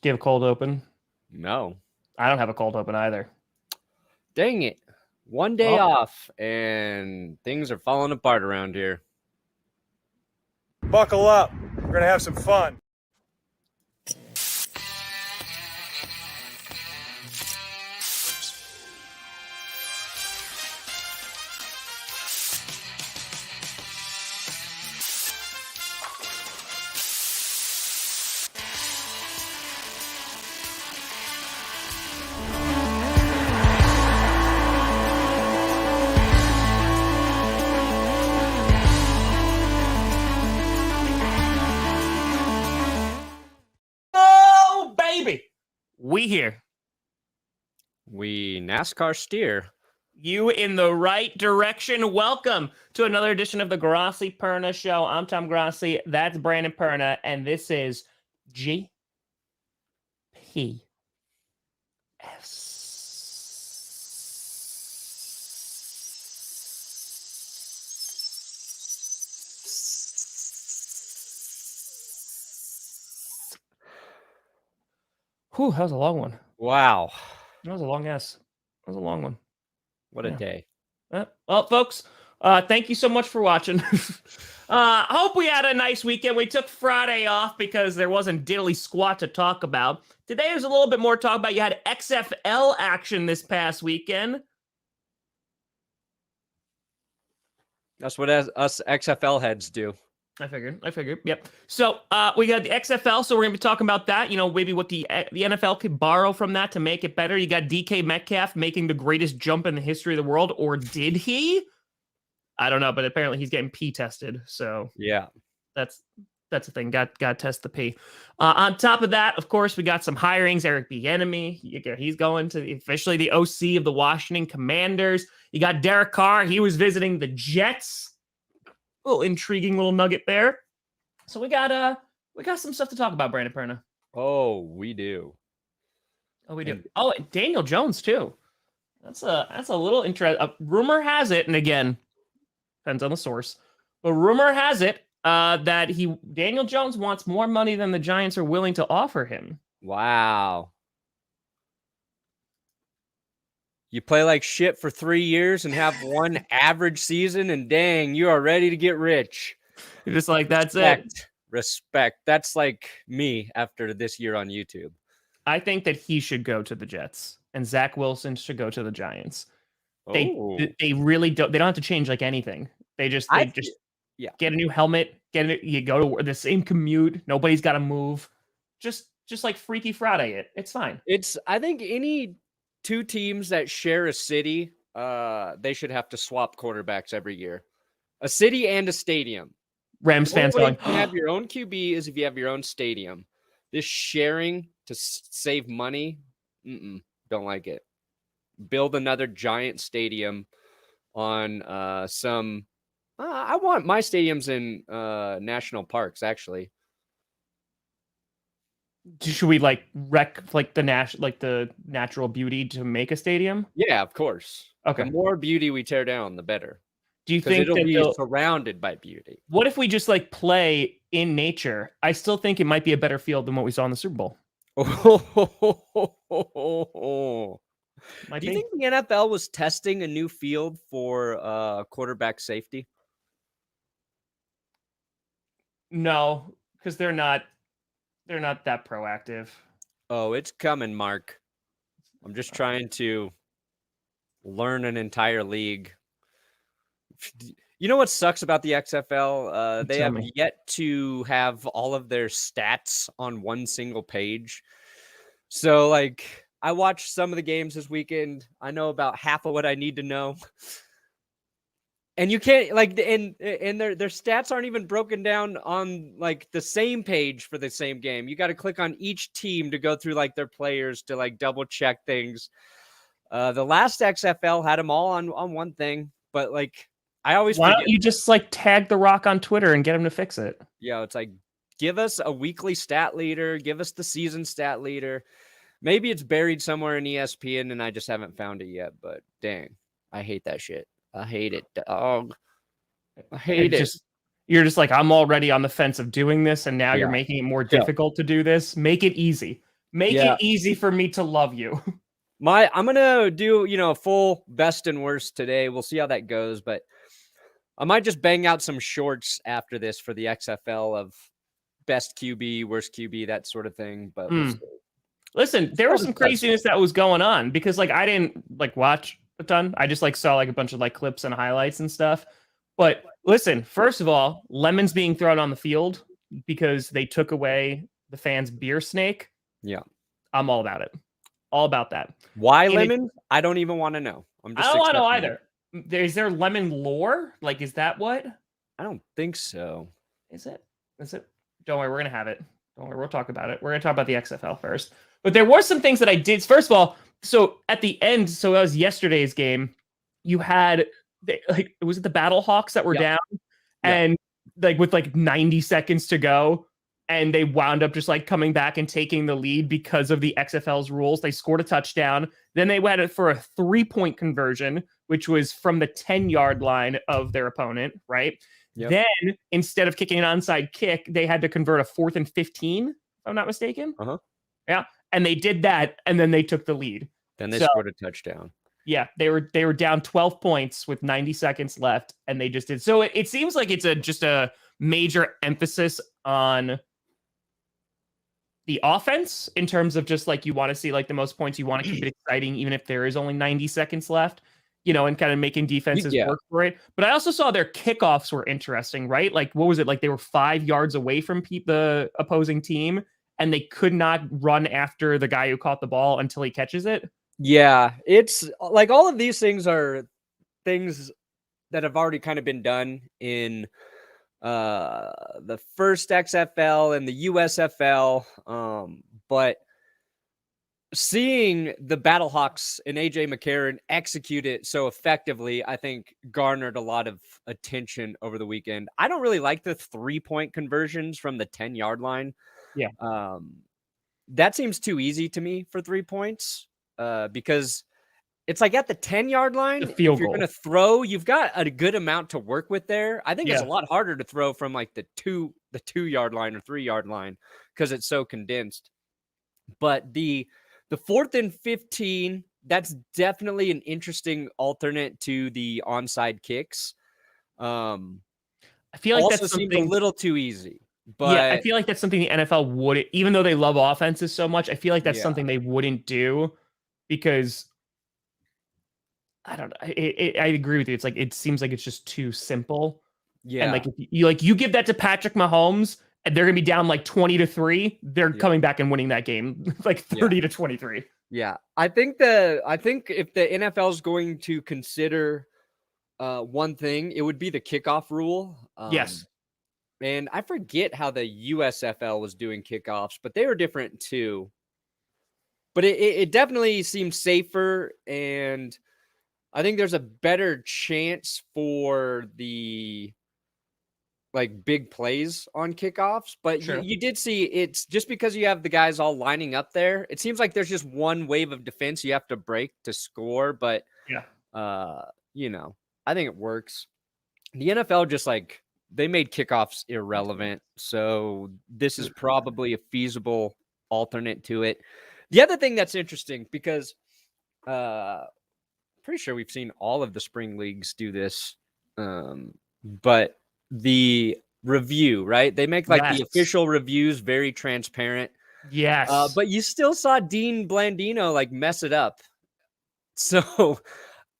Do you have a cold open? No. I don't have a cold open either. Dang it. One day off, and things are falling apart around here. Buckle up. We're going to have some fun. We here. We NASCAR steer. You in the right direction. Welcome to another edition of the Grossi Perna Show. I'm Tom Grossi. That's Brandon Perna. And this is GPS. Whew, that was a long one. Wow. That was a long S. That was a long one. What a day. Well, folks, thank you so much for watching. Hope we had a nice weekend. We took Friday off because there wasn't diddly squat to talk about. Today was a little bit more to talk about. You had XFL action this past weekend. That's what us XFL heads do. I figured. Yep. So we got the XFL, so we're going to be talking about that. You know, maybe what the NFL could borrow from that to make it better. You got DK Metcalf making the greatest jump in the history of the world, or did he? I don't know, but apparently he's getting P tested. So yeah, that's the thing. Got to test the P. On top of that, of course, we got some hirings. Eric Bieniemy, he's going to officially the OC of the Washington Commanders. You got Derek Carr. He was visiting the Jets. Little intriguing little nugget there. So we got some stuff to talk about, Brandon Perna. Oh, we do. Oh, we do. Oh, Daniel Jones too. That's a little interesting. Rumor has it, and again, depends on the source, but rumor has it that Daniel Jones wants more money than the Giants are willing to offer him. Wow. You play like shit for 3 years and have one average season, and dang, you are ready to get rich. You're just like, that's it. Respect. That's like me after this year on YouTube. I think that he should go to the Jets, and Zach Wilson should go to the Giants. They really don't. They don't have to change like anything. They just get a new helmet. You go to the same commute. Nobody's got to move. Just like Freaky Friday. It's fine. I think any two teams that share a city, they should have to swap quarterbacks every year. A city and a stadium. Rams fans going, you have your own QB is if you have your own stadium. This sharing to save money, don't like it. Build another giant stadium on some. I want my stadiums in national parks, actually. Should we wreck the natural beauty to make a stadium? Yeah, of course. Okay. The more beauty we tear down, the better. Do you think it'll be surrounded by beauty? What if we just play in nature? I still think it might be a better field than what we saw in the Super Bowl. Do you think the NFL was testing a new field for quarterback safety? No, because they're not that proactive. Oh, it's coming, Mark. I'm just trying to learn an entire league. You know what sucks about the XFL? They have yet to have all of their stats on one single page. So, I watched some of the games this weekend. I know about half of what I need to know. And you can't and their stats aren't even broken down on the same page for the same game. You got to click on each team to go through their players to double check things. The last XFL had them all on one thing, but I always why don't you just tag The Rock on Twitter and get him to fix it? Yeah, it's give us a weekly stat leader, give us the season stat leader. Maybe it's buried somewhere in ESPN and I just haven't found it yet. But dang, I hate that shit. I hate it, dog. I hate it. You're just I'm already on the fence of doing this, and now you're making it more difficult to do this. Make it easy. Make it easy for me to love you. I'm gonna do a full best and worst today. We'll see how that goes, but I might just bang out some shorts after this for the XFL of best QB, worst QB, that sort of thing. But we'll see. Listen, there was some craziness that was going on because I didn't watch a ton. I just saw a bunch of clips and highlights and stuff. But listen, first of all, lemons being thrown on the field because they took away the fans' beer snake. Yeah. I'm all about it. All about that. Why lemon? I don't even want to know. I don't want to know either. Is there lemon lore? Is that what? I don't think so. Is it? Don't worry, we're going to have it. Don't worry, we'll talk about it. We're going to talk about the XFL first. But there were some things that I did. First of all, so at the end, so that was yesterday's game, you had, was it the Battle Hawks that were down? And with 90 seconds to go, and they wound up just coming back and taking the lead because of the XFL's rules. They scored a touchdown. Then they went for a 3-point conversion, which was from the 10-yard line of their opponent, right? Yep. Then, instead of kicking an onside kick, they had to convert a 4th and 15, if I'm not mistaken. Uh-huh. Yeah. And they did that, and then they took the lead. Then they scored a touchdown. Yeah, they were down 12 points with 90 seconds left, and they just did. So it seems like it's just a major emphasis on the offense in terms of just you want to see the most points. You want to keep it exciting, even if there is only 90 seconds left, and kind of making defenses work for it. But I also saw their kickoffs were interesting, right? What was it? They were 5 yards away from the opposing team, and they could not run after the guy who caught the ball until he catches it. Yeah, it's all of these things are things that have already kind of been done in the first XFL and the USFL. But seeing the Battlehawks and AJ McCarron execute it so effectively, I think garnered a lot of attention over the weekend. I don't really like the 3-point conversions from the 10-yard line. Yeah. That seems too easy to me for 3 points, because it's at the 10-yard line. If you're going to throw, you've got a good amount to work with there. I think it's a lot harder to throw from the 2-yard line or 3-yard line because it's so condensed. But the 4th and 15, that's definitely an interesting alternate to the onside kicks. I feel like also that seems a little too easy. But I feel like that's something the NFL would, even though they love offenses so much, I feel like that's something they wouldn't do because I don't know. I agree with you. It's it seems like it's just too simple. Yeah. And if you give that to Patrick Mahomes and they're gonna be down 20-3, they're coming back and winning that game 30-23. Yeah. I think if the NFL is going to consider one thing, it would be the kickoff rule. Yes. And I forget how the USFL was doing kickoffs, but they were different too. But it definitely seems safer, and I think there's a better chance for the big plays on kickoffs. But you did see it's just because you have the guys all lining up there. It seems like there's just one wave of defense you have to break to score. But I think it works. The NFL just they made kickoffs irrelevant. So this is probably a feasible alternate to it. The other thing that's interesting, because pretty sure we've seen all of the spring leagues do this, but the review, right? They make the official reviews very transparent. Yes. But you still saw Dean Blandino mess it up. So,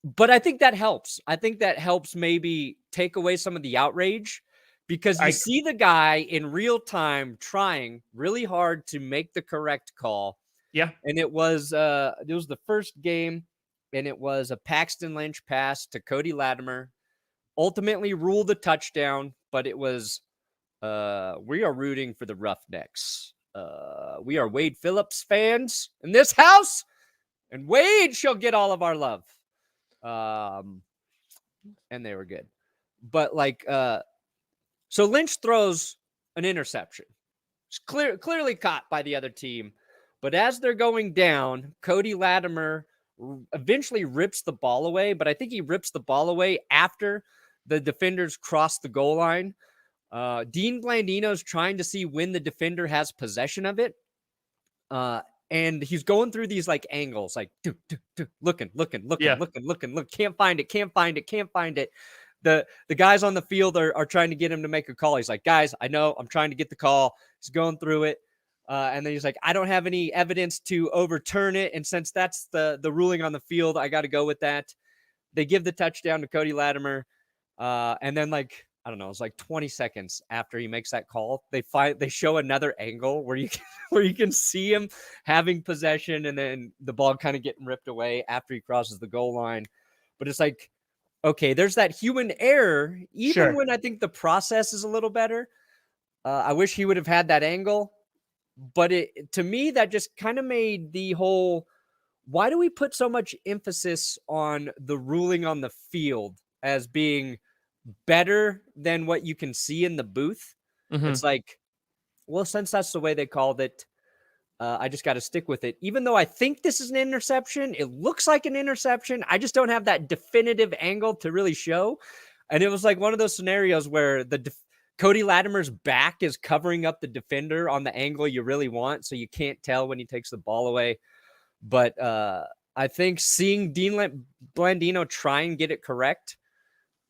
but I think that helps. I think that helps maybe take away some of the outrage, because you see the guy in real time trying really hard to make the correct call. Yeah. And it was the first game, and it was a Paxton Lynch pass to Cody Latimer, ultimately ruled a touchdown, but it was we are rooting for the Roughnecks. We are Wade Phillips fans in this house, and Wade shall get all of our love. And they were good. But so Lynch throws an interception. It's clearly caught by the other team. But as they're going down, Cody Latimer eventually rips the ball away. But I think he rips the ball away after the defenders cross the goal line. Dean Blandino's trying to see when the defender has possession of it. And he's going through these like angles, like looking, look, can't find it. The guys on the field are trying to get him to make a call. He's like, guys, I know, I'm trying to get the call. He's going through it. And then he's like, I don't have any evidence to overturn it. And since that's the ruling on the field, I got to go with that. They give the touchdown to Cody Latimer. And then like, I don't know, it's like 20 seconds after he makes that call, they show another angle where you can see him having possession and then the ball kind of getting ripped away after he crosses the goal line. But it's like, okay, there's that human error, even when I think the process is a little better. I wish he would have had that angle. But to me, that just kind of made the whole, why do we put so much emphasis on the ruling on the field as being better than what you can see in the booth? Mm-hmm. It's like, well, since that's the way they called it, I just got to stick with it. Even though I think this is an interception, it looks like an interception. I just don't have that definitive angle to really show. And it was like one of those scenarios where Cody Latimer's back is covering up the defender on the angle you really want, so you can't tell when he takes the ball away. But I think seeing Dean Blandino try and get it correct,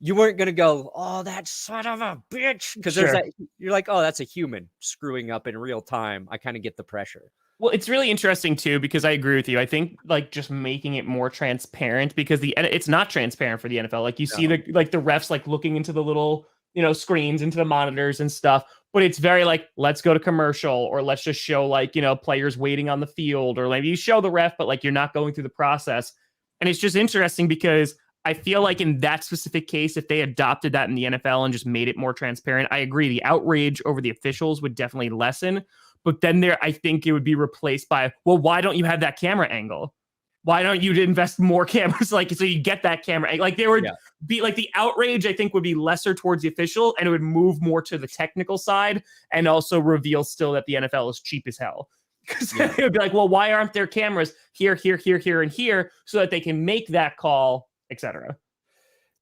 you weren't going to go, oh, that son of a bitch. Because there's that, you're like, oh, that's a human screwing up in real time. I kind of get the pressure. Well, it's really interesting, too, because I agree with you. I think like just making it more transparent, because it's not transparent for the NFL. Like you see the refs like looking into the little, screens, into the monitors and stuff. But it's very like, let's go to commercial, or let's just show like, players waiting on the field, or maybe you show the ref, but like you're not going through the process. And it's just interesting because I feel like in that specific case, if they adopted that in the NFL and just made it more transparent, I agree. The outrage over the officials would definitely lessen. But then I think it would be replaced by, well, why don't you have that camera angle? Why don't you invest more cameras? Like, so you get that camera angle. Like there would be like the outrage, I think, would be lesser towards the official, and it would move more to the technical side, and also reveal still that the NFL is cheap as hell. Because it would be like, well, why aren't there cameras here, and here, so that they can make that call, etc.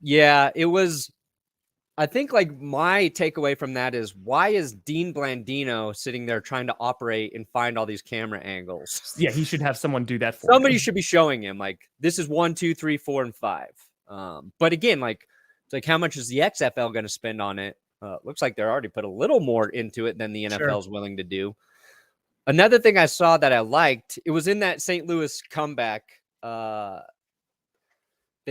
Yeah, it was. I think like my takeaway from that is, why is Dean Blandino sitting there trying to operate and find all these camera angles? Yeah, he should have someone do that for Somebody him. should be showing him like, this is 1, 2, 3, 4, and 5. But again, like, it's like, how much is the XFL going to spend on it? Looks like they're already put a little more into it than the NFL is willing to do. Another thing I saw that I liked, it was in that St. Louis comeback. They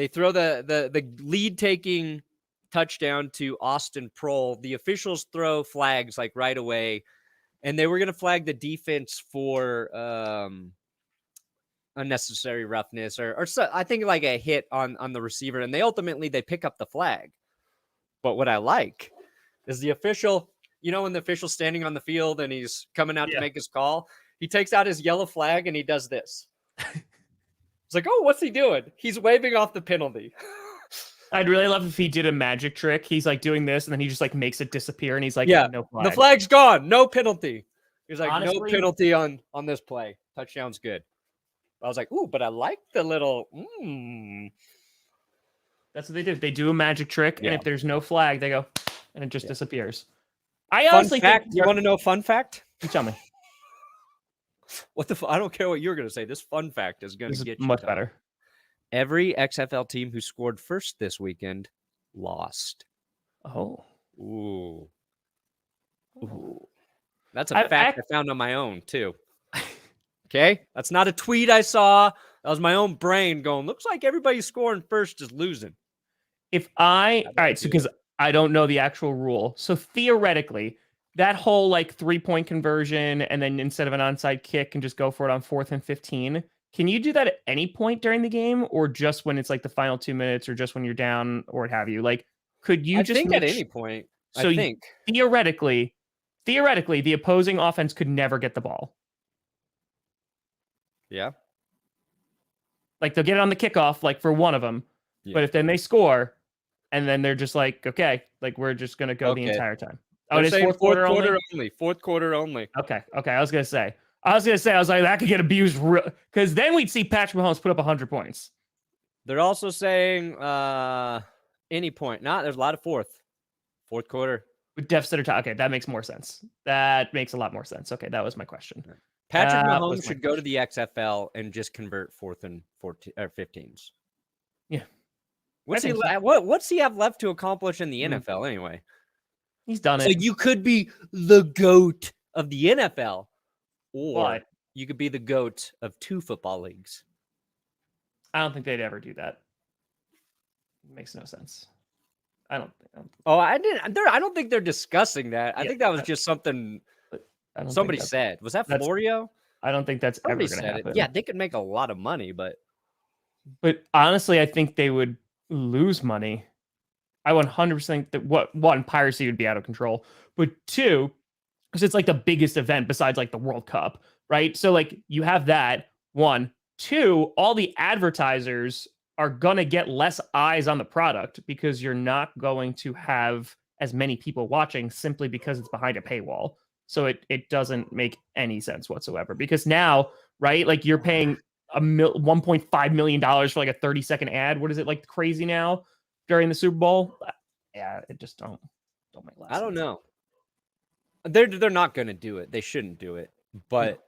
throw the lead taking touchdown to Austin Prohl. The officials throw flags like right away, and they were going to flag the defense for unnecessary roughness or so, I think like a hit on the receiver, and they pick up the flag. But what I like is the official, when the official's standing on the field and he's coming out to make his call, he takes out his yellow flag and he does this. It's like, oh, what's he doing? He's waving off the penalty. I'd really love if he did a magic trick. He's like doing this, and then he just like makes it disappear, and he's like, no flag. The flag's gone. No penalty. He's like, honestly, no penalty on this play. Touchdown's good. I was like, ooh, but I like the little. That's what they do. They do a magic trick, and if there's no flag, they go, and it just disappears. I honestly think. You want to know a fun fact? You tell me. What the? I don't care what you're going to say. This fun fact is going to get you much better. Every XFL team who scored first this weekend lost. Oh. Ooh. That's a fact I found on my own, too. Okay? That's not a tweet I saw. That was my own brain going, looks like everybody scoring first is losing. All right, so because I don't know the actual rule. So theoretically, that whole like 3-point conversion, and then instead of an onside kick, and just go for it on 4th and 15. Can you do that at any point during the game, or just when it's like the final 2 minutes, or just when you're down, or what have you? Like, could you just think at any point? So I think theoretically, the opposing offense could never get the ball. Yeah. Like they'll get it on the kickoff, like for one of them, but if then they score, and then they're just like, okay, like we're just gonna go the entire time. Oh, it is fourth quarter only. Fourth quarter only. Okay. I was gonna say, I was like, that could get abused, because then we'd see Patrick Mahomes put up 100 points. They're also saying any point. There's a lot of fourth quarter. With deficit or tie. Okay, that makes more sense. That makes a lot more sense. Okay, that was my question. Patrick Mahomes should go to the XFL and just convert 4th and 14 or 15s. Yeah. What's he have left to accomplish in the NFL anyway? He's done it. So you could be the GOAT of the NFL, or you could be the GOAT of 2 football leagues. I don't think they'd ever do that. It makes no sense. I don't think. I don't think they're discussing that. I think that was just something somebody said. Was that Florio? I don't think that's ever going to happen. Yeah, they could make a lot of money, but honestly, I think they would lose money. I 100% think that one, piracy would be out of control, but 2, because it's like the biggest event besides like the World Cup, right? So like you have that 1, 2, all the advertisers are going to get less eyes on the product because you're not going to have as many people watching simply because it's behind a paywall. So it doesn't make any sense whatsoever because now, right? Like you're paying $1.5 million for like a 30-second ad. What is it like crazy now during the Super Bowl? Yeah, it just don't make sense. I don't know. They're not going to do it. They shouldn't do it. But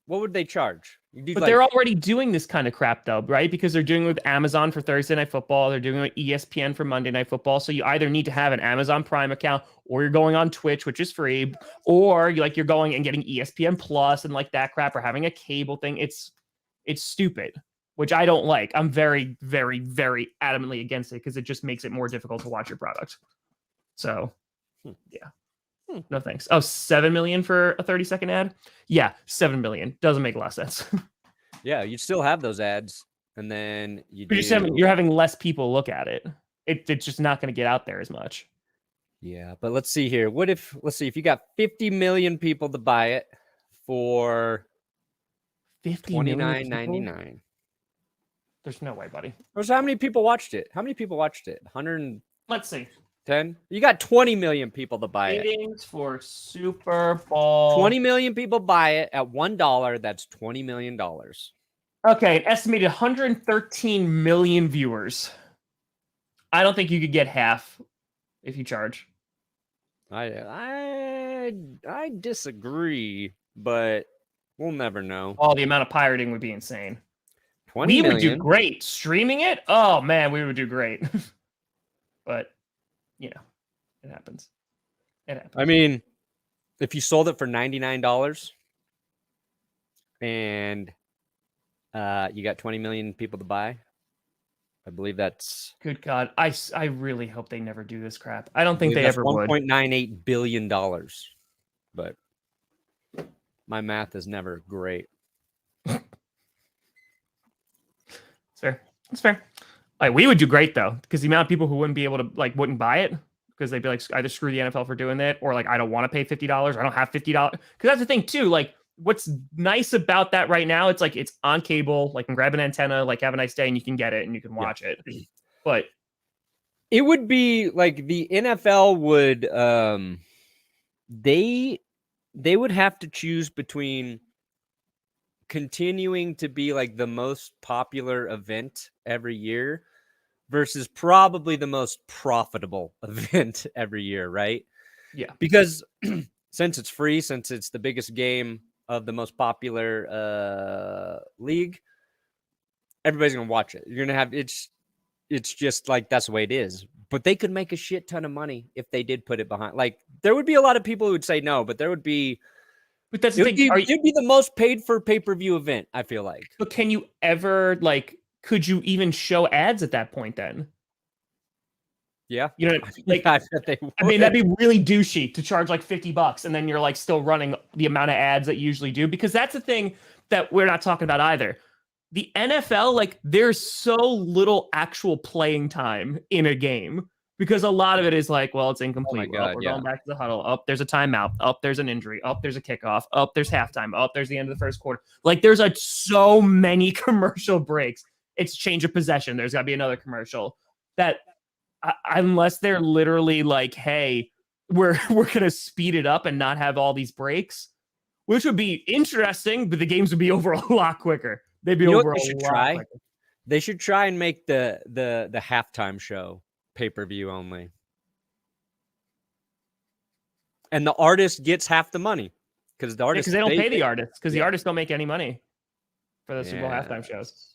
what would they charge? But they're already doing this kind of crap though, right? Because they're doing it with Amazon for Thursday Night Football. They're doing it with ESPN for Monday Night Football. So you either need to have an Amazon Prime account or you're going on Twitch, which is free, or you're going and getting ESPN Plus and like that crap or having a cable thing. It's stupid, which I don't like. I'm very, very, very adamantly against it because it just makes it more difficult to watch your product. So, yeah. No thanks. Oh, 7 million for a 30-second ad? Yeah, 7 million. Doesn't make a lot of sense. Yeah, you'd still have those ads, and then you're having less people look at it. It's just not going to get out there as much. Yeah, but let's see here. Let's see if you got 50 million people to buy it for $29.99. There's no way, buddy. So how many people watched it? 100. Let's see. 10. You got 20 million people to buy it. Ratings for Super Bowl. 20 million people buy it at $1. That's $20 million. Okay, an estimated 113 million viewers. I don't think you could get half if you charge. I disagree, but we'll never know. Oh, the amount of pirating would be insane. 20 million. Would do great streaming it. Oh man, we would do great. But it happens. I mean, if you sold it for $99 and you got 20 million people to buy, I believe that's... Good God. I really hope they never do this crap. I don't think they ever would. $1.98 billion. But my math is never great. It's fair. It's fair. Like, we would do great though, because the amount of people who wouldn't be able to wouldn't buy it because they'd be like, either screw the NFL for doing that, or like, I don't want to pay $50. I don't have $50. Because that's the thing too. Like, what's nice about that right now? It's like it's on cable. Like, and grab an antenna. Like, have a nice day, and you can get it and you can watch it. But it would be like the NFL would. They would have to choose between continuing to be like the most popular event every year versus probably the most profitable event every year, right? Yeah. Because since it's free, since it's the biggest game of the most popular league, everybody's going to watch it. You're going to have it's just like that's the way it is. But they could make a shit ton of money if they did put it behind. Like, there would be a lot of people who would say no, but there would be... But that's the thing. It'd be the most paid for pay-per-view event, I feel like. But can you ever, could you even show ads at that point then? Yeah. You know, I bet they would. I mean, that'd be really douchey to charge like $50 and then you're still running the amount of ads that you usually do, because that's the thing that we're not talking about either. The NFL, there's so little actual playing time in a game. Because a lot of it is it's incomplete. Oh my God, we're going back to the huddle. There's a timeout. There's an injury. There's a kickoff. There's halftime. There's the end of the first quarter. There's so many commercial breaks. It's change of possession. There's got to be another commercial. That unless they're literally hey, we're going to speed it up and not have all these breaks, which would be interesting, but the games would be over a lot quicker. They'd be over a lot quicker. They should try and make the halftime show pay-per-view only, and the artist gets half the money because the artists because they don't pay the artists because the artists don't make any money for the Super Bowl halftime shows.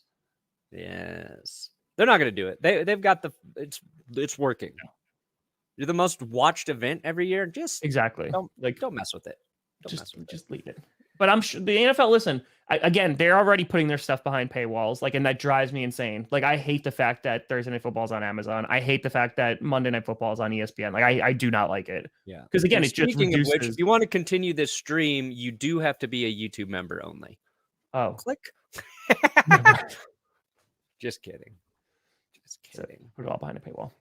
Yes, they're not going to do it. They've got it's working. You're the most watched event every year. Just exactly don't mess with it. Just leave it. But I'm sure the NFL. Listen, again, they're already putting their stuff behind paywalls, and that drives me insane. I hate the fact that Thursday Night Football is on Amazon. I hate the fact that Monday Night Football is on ESPN. I do not like it. Yeah, because again, it just speaking reduces. of which, if you want to continue this stream, you do have to be a YouTube member only. Oh, click. Just kidding. Put it all behind a paywall.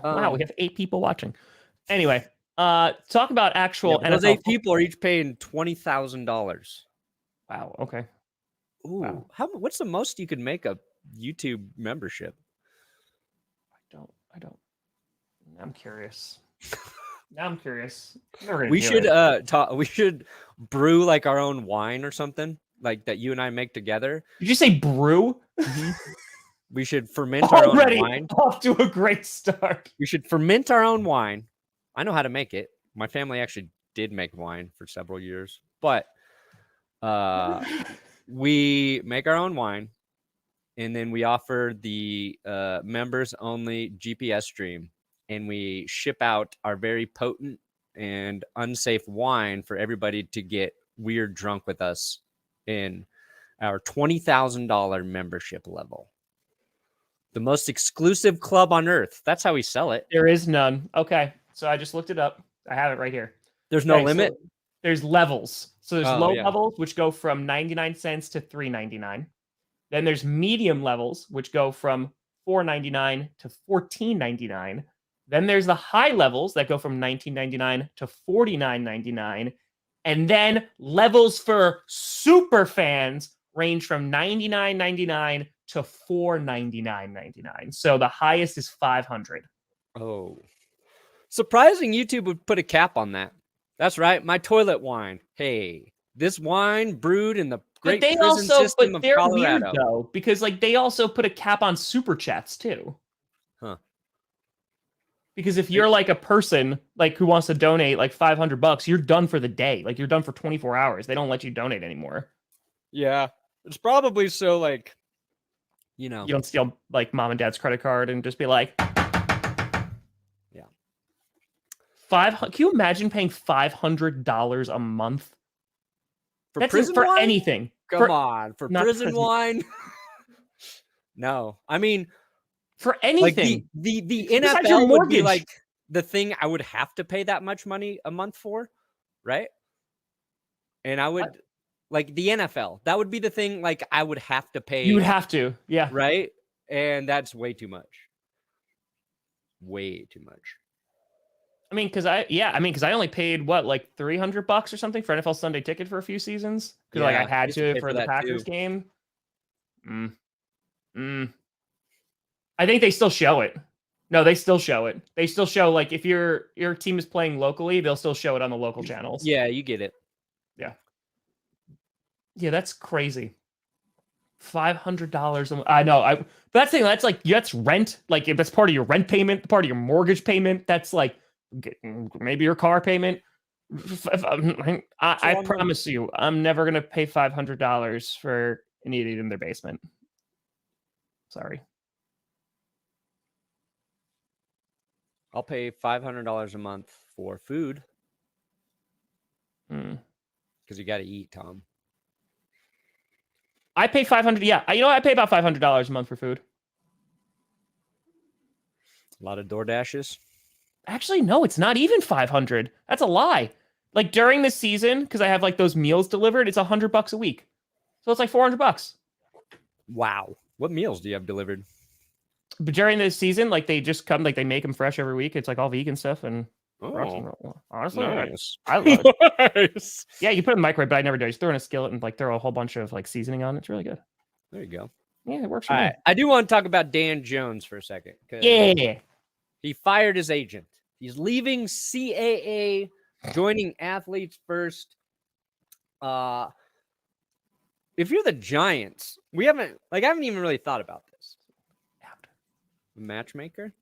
Wow, we have 8 people watching. Anyway, talk about actual NFL. Those 8 people are each paying $20,000. Wow. Okay. Ooh. Wow. What's the most you could make a YouTube membership? I don't. I'm curious. Now I'm curious. We should we should brew our own wine or something that you and I make together. Did you say brew? We should ferment our own wine. Off to a great start. We should ferment our own wine. I know how to make it. My family actually did make wine for several years, but we make our own wine, and then we offer the members only GPS stream, and we ship out our very potent and unsafe wine for everybody to get weird drunk with us in our $20,000 membership level. The most exclusive club on earth. That's how we sell it. There is none. Okay. So I just looked it up. I have it right here. There's no limit. So there's levels. So there's low levels, which go from 99 cents to $3.99. Then there's medium levels, which go from $4.99 to $14.99. Then there's the high levels that go from $19.99 to $49.99. And then levels for super fans range from $99.99 to $499.99. So the highest is $500. Oh, surprising YouTube would put a cap on that. That's right. My toilet wine. Hey, this wine brewed in the great prison system of Colorado. Weird though, because they also put a cap on super chats too. Huh. Because if you're a person who wants to donate $500, you're done for the day. You're done for 24 hours. They don't let you donate anymore. Yeah. It's probably so you don't steal mom and dad's credit card and just be yeah. Can you imagine paying $500 a month for prison for wine? Anything? Come on, for prison wine? No, I mean for anything. The NFL would be the thing I would have to pay that much money a month for, right? And I would. The NFL, that would be the thing. I would have to pay. You would have to, yeah, right. And that's way too much. Way too much. I mean, because I only paid $300 or something for NFL Sunday Ticket for a few seasons because I had to for the Packers game. I think they still show it. No, they still show it. They still show if your team is playing locally, they'll still show it on the local channels. Yeah, you get it. Yeah. Yeah, that's crazy. $500. I know. That's rent. If that's part of your rent payment, part of your mortgage payment, that's maybe your car payment. I promise you, I'm never gonna pay $500 for an idiot in their basement. Sorry. I'll pay $500 a month for food. Because you got to eat, Tom. I pay $500. Yeah, I pay about $500 a month for food. A lot of DoorDashes. Actually, no, it's not even $500. That's a lie. During the season, because I have those meals delivered, it's $100 a week. So it's $400. Wow. What meals do you have delivered? But during the season, they just come, they make them fresh every week. It's all vegan stuff, and honestly, nice. I love it. Nice. Yeah, you put it in the microwave, but I never do. I just throw in a skillet and throw a whole bunch of seasoning on. It's really good. There you go. Yeah, it works for me. I do want to talk about Dan Jones for a second. Yeah. He fired his agent. He's leaving CAA, joining Athletes First. If you're the Giants, I haven't even really thought about this. Matchmaker?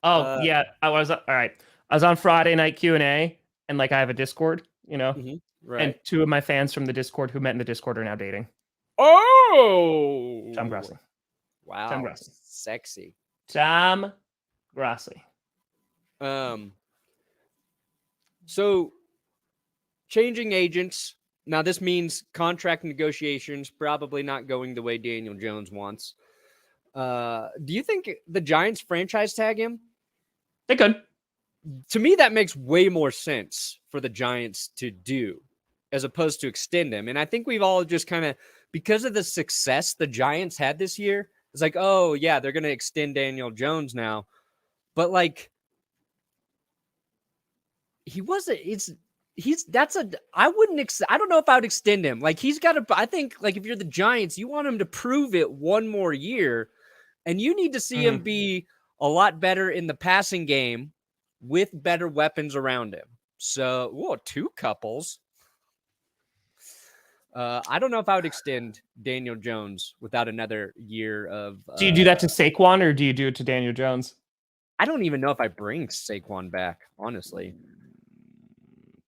Oh, yeah. I was all right. I was on Friday night Q&A, and I have a Discord, you know? Right. And two of my fans from the Discord who met in the Discord are now dating. Oh, Tom Grossi. Wow. Tom Grossi. Sexy. Tom Grossi. So changing agents. Now this means contract negotiations probably not going the way Daniel Jones wants. Do you think the Giants franchise tag him? They could. To me, that makes way more sense for the Giants to do as opposed to extend him. And I think we've all just kind of, because of the success the Giants had this year, it's like, oh, yeah, they're going to extend Daniel Jones now. But like, I don't know if I would extend him. Like, he's got to, I think, like, if you're the Giants, you want him to prove it one more year. And you need to see him be a lot better in the passing game with better weapons around him. So, two couples. I don't know if I would extend Daniel Jones without another year of. Do you do that to Saquon or do you do it to Daniel Jones? I don't even know if I bring Saquon back, honestly.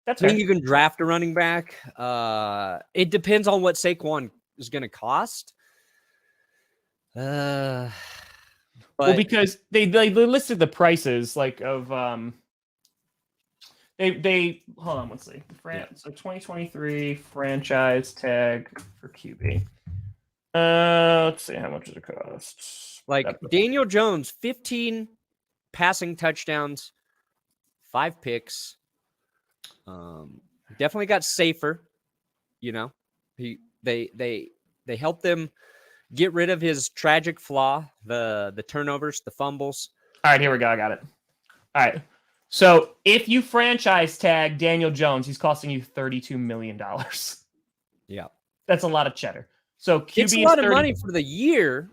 That's I fair. think you can draft a running back. It depends on what Saquon is going to cost. Well, because they listed the prices like of they hold on, let's see. So 2023 franchise tag for QB. Let's see, how much does it cost? Like Daniel Jones, 15 passing touchdowns, 5 picks. Definitely got safer. You know, they helped them get rid of his tragic flaw, the turnovers, the fumbles. All right, here we go. I got it. All right. So if you franchise tag Daniel Jones, he's costing you $32 million. Yeah. That's a lot of cheddar. So QB it's a lot of money for the year,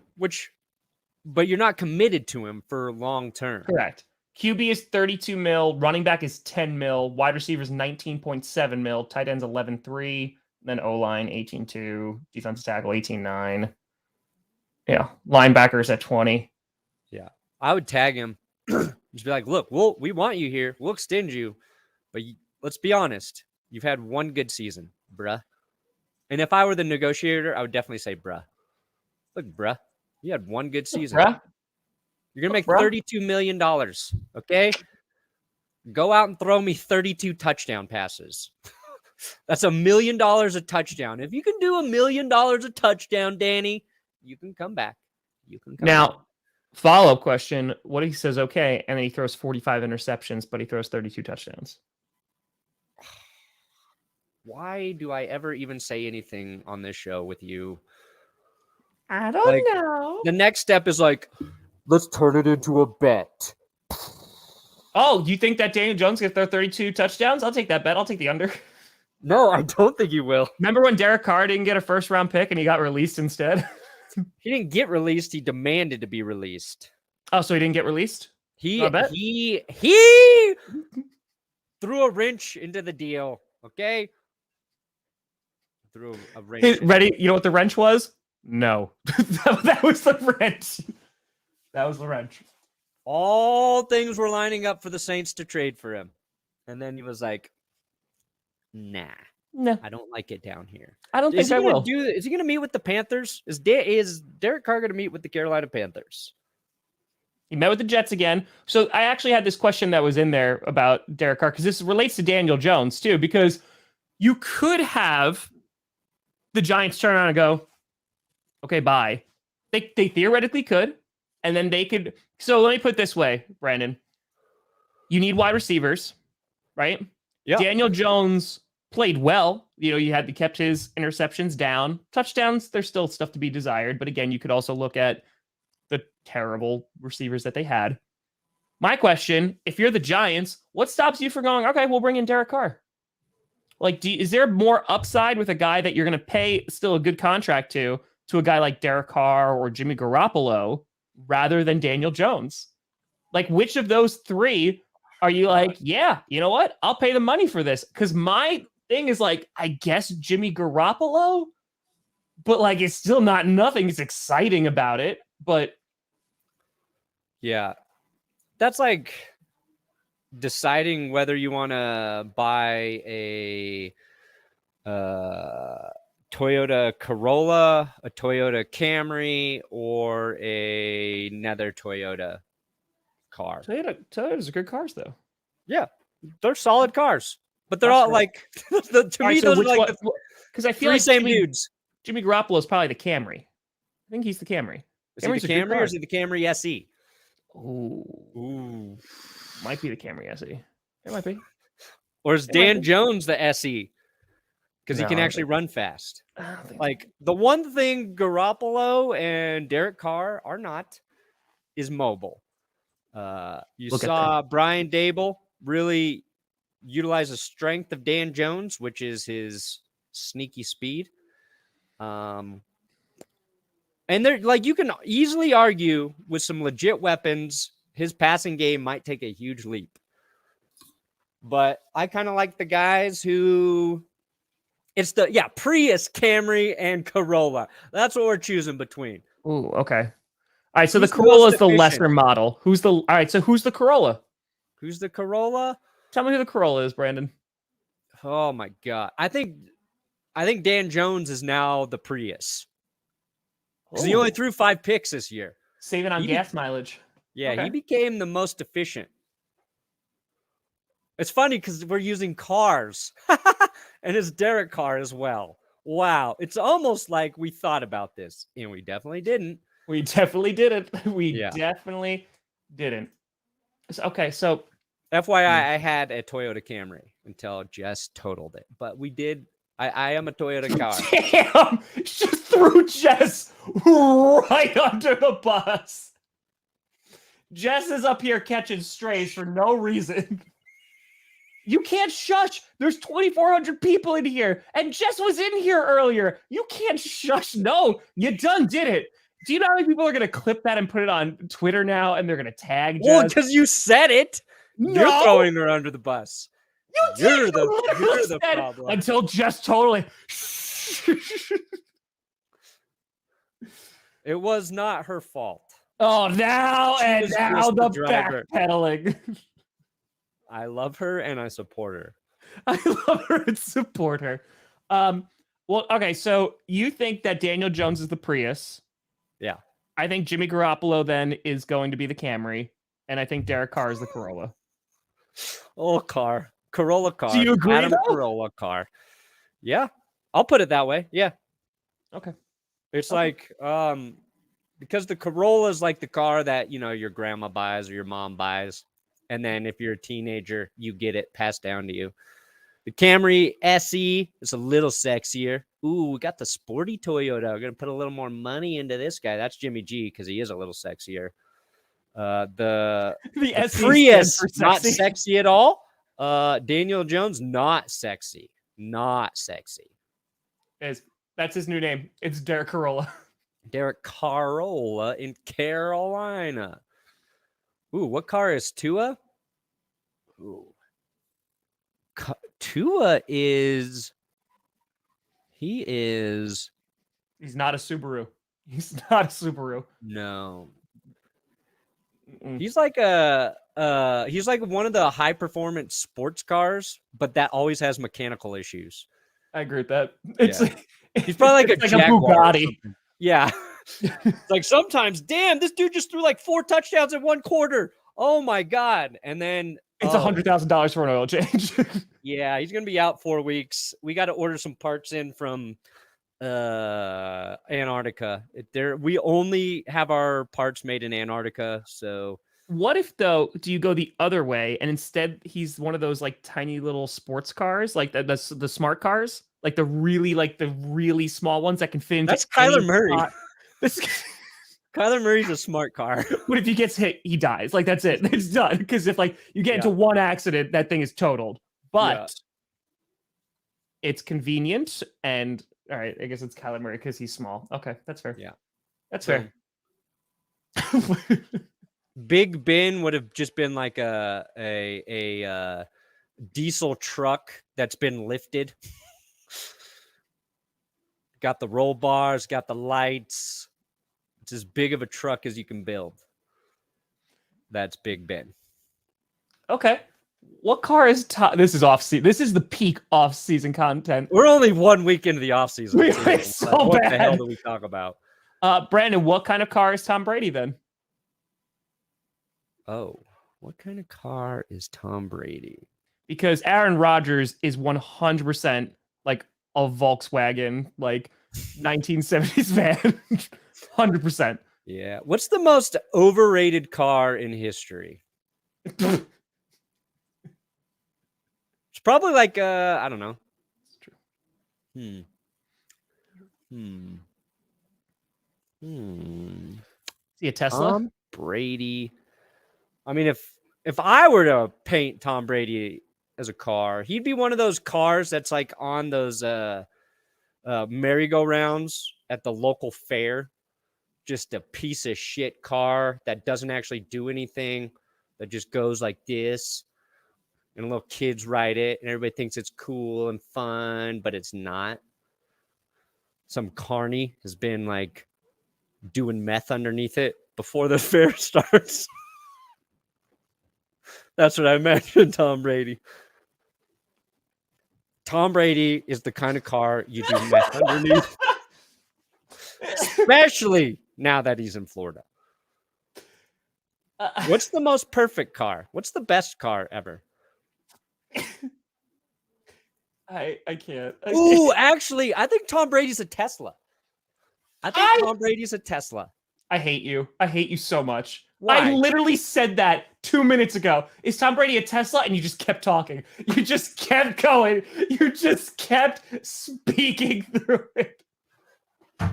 but you're not committed to him for long term. Correct. QB is 32 mil, running back is 10 mil, wide receivers 19.7 mil, tight ends 11.3, then O-line 18.2, defensive tackle 18.9. Yeah, linebackers at 20. Yeah, I would tag him. Just be like, look, we want you here. We'll extend you. But let's be honest. You've had one good season, bruh. And if I were the negotiator, I would definitely say, bruh. Look, bruh, you had one good season. Bruh. You're going to make $32 million, okay? Go out and throw me 32 touchdown passes. That's $1 million a touchdown. If you can do $1 million a touchdown, Danny, you can come back. Now, follow-up question. What if he says, okay, and then he throws 45 interceptions, but he throws 32 touchdowns? Why do I ever even say anything on this show with you? I don't know. The next step is like, let's turn it into a bet. Oh, you think that Daniel Jones gets their 32 touchdowns? I'll take that bet. I'll take the under. No, I don't think you will. Remember when Derek Carr didn't get a first-round pick and he got released instead? He didn't get released. He demanded to be released. Oh, so he didn't get released? He threw a wrench into the deal. Okay, threw a wrench. Ready? You know what the wrench was? No, that was the wrench. That was the wrench. All things were lining up for the Saints to trade for him, and then he was like, "Nah, no, I don't like it down here." I don't think I will. Is he going to meet with the Panthers? Is Derek Carr going to meet with the Carolina Panthers? He met with the Jets again. So I actually had this question that was in there about Derek Carr because this relates to Daniel Jones too, because you could have the Giants turn around and go, okay, bye. They theoretically could, and then they could. So let me put it this way, Brandon. You need wide receivers, right? Yeah. Daniel Jones played well. You know, he kept his interceptions down. Touchdowns, there's still stuff to be desired. But again, you could also look at the terrible receivers that they had. My question, if you're the Giants, what stops you from going, okay, we'll bring in Derek Carr? Like, is there more upside with a guy that you're going to pay still a good contract to a guy like Derek Carr or Jimmy Garoppolo rather than Daniel Jones? Like, which of those three are you like, yeah, you know what? I'll pay the money for this. Because my thing is like, I guess Jimmy Garoppolo, but like, it's still nothing is exciting about it. But yeah, that's like deciding whether you want to buy a Toyota Corolla, a Toyota Camry, or another Toyota car. Toyotas are good cars, though. Yeah, they're solid cars, but they're all like to me. Those are like because I feel three like same dudes. Jimmy Garoppolo is probably the Camry. I think he's the Camry. Is he the Camry or is he the Camry SE? Ooh, might be the Camry SE. It might be. Or is Dan Jones the SE? Because he can actually run fast. Like the one thing Garoppolo and Derek Carr are not is mobile. You saw Brian Dable really utilize the strength of Dan Jones, which is his sneaky speed. And they're like, you can easily argue with some legit weapons, his passing game might take a huge leap. But I kind of like the guys who it's Prius, Camry, and Corolla. That's what we're choosing between. Ooh, okay. All right, so the Corolla is the lesser model. Who's the Corolla? Who's the Corolla? Tell me who the Corolla is, Brandon. Oh my God. I think Dan Jones is now the Prius. Because he only threw 5 picks this year. Saving on gas mileage. Yeah, okay. He became the most efficient. It's funny because we're using cars. And his Derek Carr as well. Wow. It's almost like we thought about this. And we definitely didn't. We definitely didn't. Definitely didn't. Okay, so FYI, I had a Toyota Camry until Jess totaled it. But we did. I am a Toyota car. Damn! Just threw Jess right under the bus. Jess is up here catching strays for no reason. You can't shush. There's 2,400 people in here. And Jess was in here earlier. You can't shush. No, you done did it. Do you know how many people are going to clip that and put it on Twitter now and they're going to tag Jess? Well, because you said it. No. You're throwing her under the bus. You're the problem. Until Jess totally. It was not her fault. Oh, now the backpedaling. I love her and I support her. I love her and support her. Well, okay, so you think that Daniel Jones is the Prius. Yeah. I think Jimmy Garoppolo then is going to be the Camry. And I think Derek Carr is the Corolla. Oh, Corolla car. Do you agree? Corolla car. Yeah. I'll put it that way. Yeah. Okay. It's like, because the Corolla is like the car that, your grandma buys or your mom buys. And then if you're a teenager, you get it passed down to you. The Camry SE is a little sexier. Ooh, we got the sporty Toyota. We're going to put a little more money into this guy. That's Jimmy G because he is a little sexier. The Prius, not sexy at all. Daniel Jones, not sexy. Not sexy. That's his new name. It's Derek Corolla. Derek Corolla in Carolina. Ooh, what car is Tua? Ooh. Tua is... He's not a Subaru. He's not a Subaru. No. He's like one of the high performance sports cars, but that always has mechanical issues. I agree with that. He's probably like a Bugatti. Yeah. It's like sometimes, damn, this dude just threw like 4 touchdowns in 1 quarter. Oh my God. And then it's $100,000 for an oil change. Yeah, he's gonna be out 4 weeks. We got to order some parts in from Antarctica. We only have our parts made in Antarctica. So what if though, do you go the other way and instead he's one of those like tiny little sports cars, like the smart cars, like the really small ones that can fit into That's Kyler Murray. Kyler Murray's a smart car. What if he gets hit? He dies. Like that's it. It's done. Because if like you get into one accident, that thing is totaled. But it's convenient and all right. I guess it's Kyler Murray because he's small. Okay, that's fair. Yeah, that's fair. Big Ben would have just been like a diesel truck that's been lifted. Got the roll bars, got the lights. It's as big of a truck as you can build. That's Big Ben. Okay. What car is this is off-season. This is the peak off-season content. We're only 1 week into the offseason. We're so what bad. the hell do we talk about? Brandon, what kind of car is Tom Brady then? Oh, what kind of car is Tom Brady? Because Aaron Rodgers is 100% like a Volkswagen, like 1970s van. 100%. Yeah. What's the most overrated car in history? It's probably like I don't know. It's true. See a Tesla? Tom Brady. I mean, if I were to paint Tom Brady as a car, he'd be one of those cars that's like on those merry-go-rounds at the local fair. Just a piece of shit car that doesn't actually do anything, that just goes like this. And little kids ride it, and everybody thinks it's cool and fun, but it's not. Some carny has been like doing meth underneath it before the fair starts. That's what I imagine Tom Brady. Tom Brady is the kind of car you do meth underneath. Especially now that he's in Florida. What's the most perfect car? What's the best car ever? I can't. Ooh, actually, I think Tom Brady's a Tesla. Tom Brady's a Tesla. I hate you. I hate you so much. Why? I literally said that 2 minutes ago. Is Tom Brady a Tesla? And you just kept talking. You just kept going. You just kept speaking through it.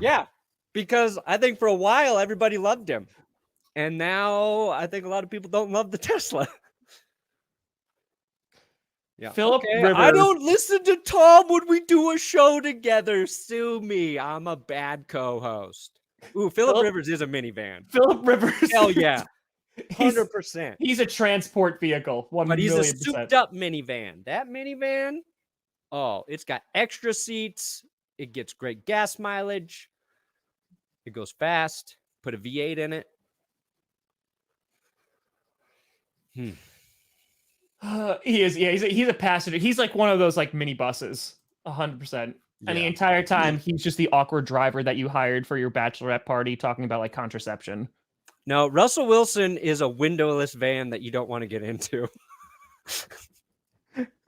Yeah, because I think for a while everybody loved him. And now I think a lot of people don't love the Tesla. Yeah. Philip Rivers. I don't listen to Tom when we do a show together. Sue me. I'm a bad co-host. Ooh, Philip Rivers is a minivan. Philip Rivers. Hell yeah. 100%. He's a transport vehicle. 1 But he's a 1,000,000%. souped up minivan. That minivan, oh, it's got extra seats. It gets great gas mileage. It goes fast. Put a V8 in it. He is. Yeah, he's a passenger. He's like one of those like mini buses. 100%. And the entire time, he's just the awkward driver that you hired for your bachelorette party talking about like contraception. No, Russell Wilson is a windowless van that you don't want to get into.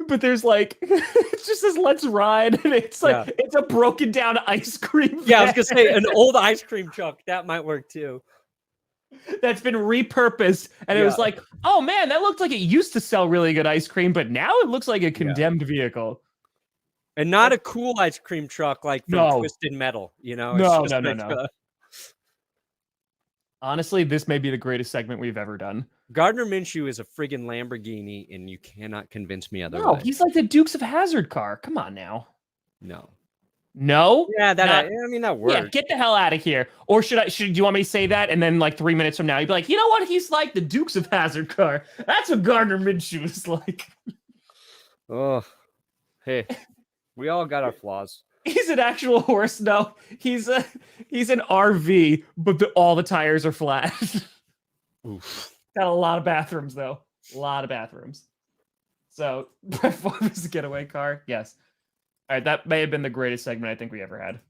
But there's like, it just says "Let's ride," and it's like it's a broken down ice cream van. Yeah, I was gonna say an old ice cream truck that might work too. That's been repurposed, and it was like, oh man, that looked like it used to sell really good ice cream, but now it looks like a condemned vehicle. And not a cool ice cream truck like from Twisted Metal, you know? No. Honestly, this may be the greatest segment we've ever done. Gardner Minshew is a friggin' Lamborghini, and you cannot convince me otherwise. No, he's like the Dukes of Hazzard car. Come on now. No? Yeah, that works. Yeah, get the hell out of here. Or do you want me to say that? And then like 3 minutes from now, you'd be like, you know what? He's like the Dukes of Hazzard car. That's what Gardner Minshew is like. Oh, hey, we all got our flaws. He's an actual horse. No, he's an RV, but all the tires are flat. Oof. Got a lot of bathrooms though. A lot of bathrooms. So Brett Favre's getaway car. Yes. All right, that may have been the greatest segment I think we ever had.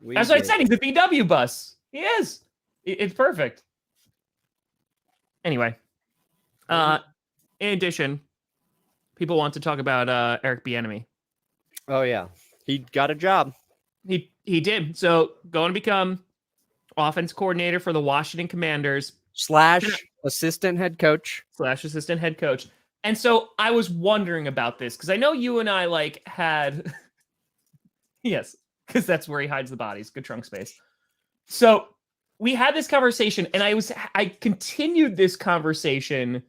That's what I said. He's the VW bus. He is. It's perfect. Anyway, in addition, people want to talk about Eric Bieniemy. Oh yeah, he got a job. He did. So going to become offense coordinator for the Washington Commanders / assistant head coach. And so I was wondering about this because I know you and I like had. Yes, because that's where he hides the bodies. Good trunk space. So we had this conversation, and I continued this conversation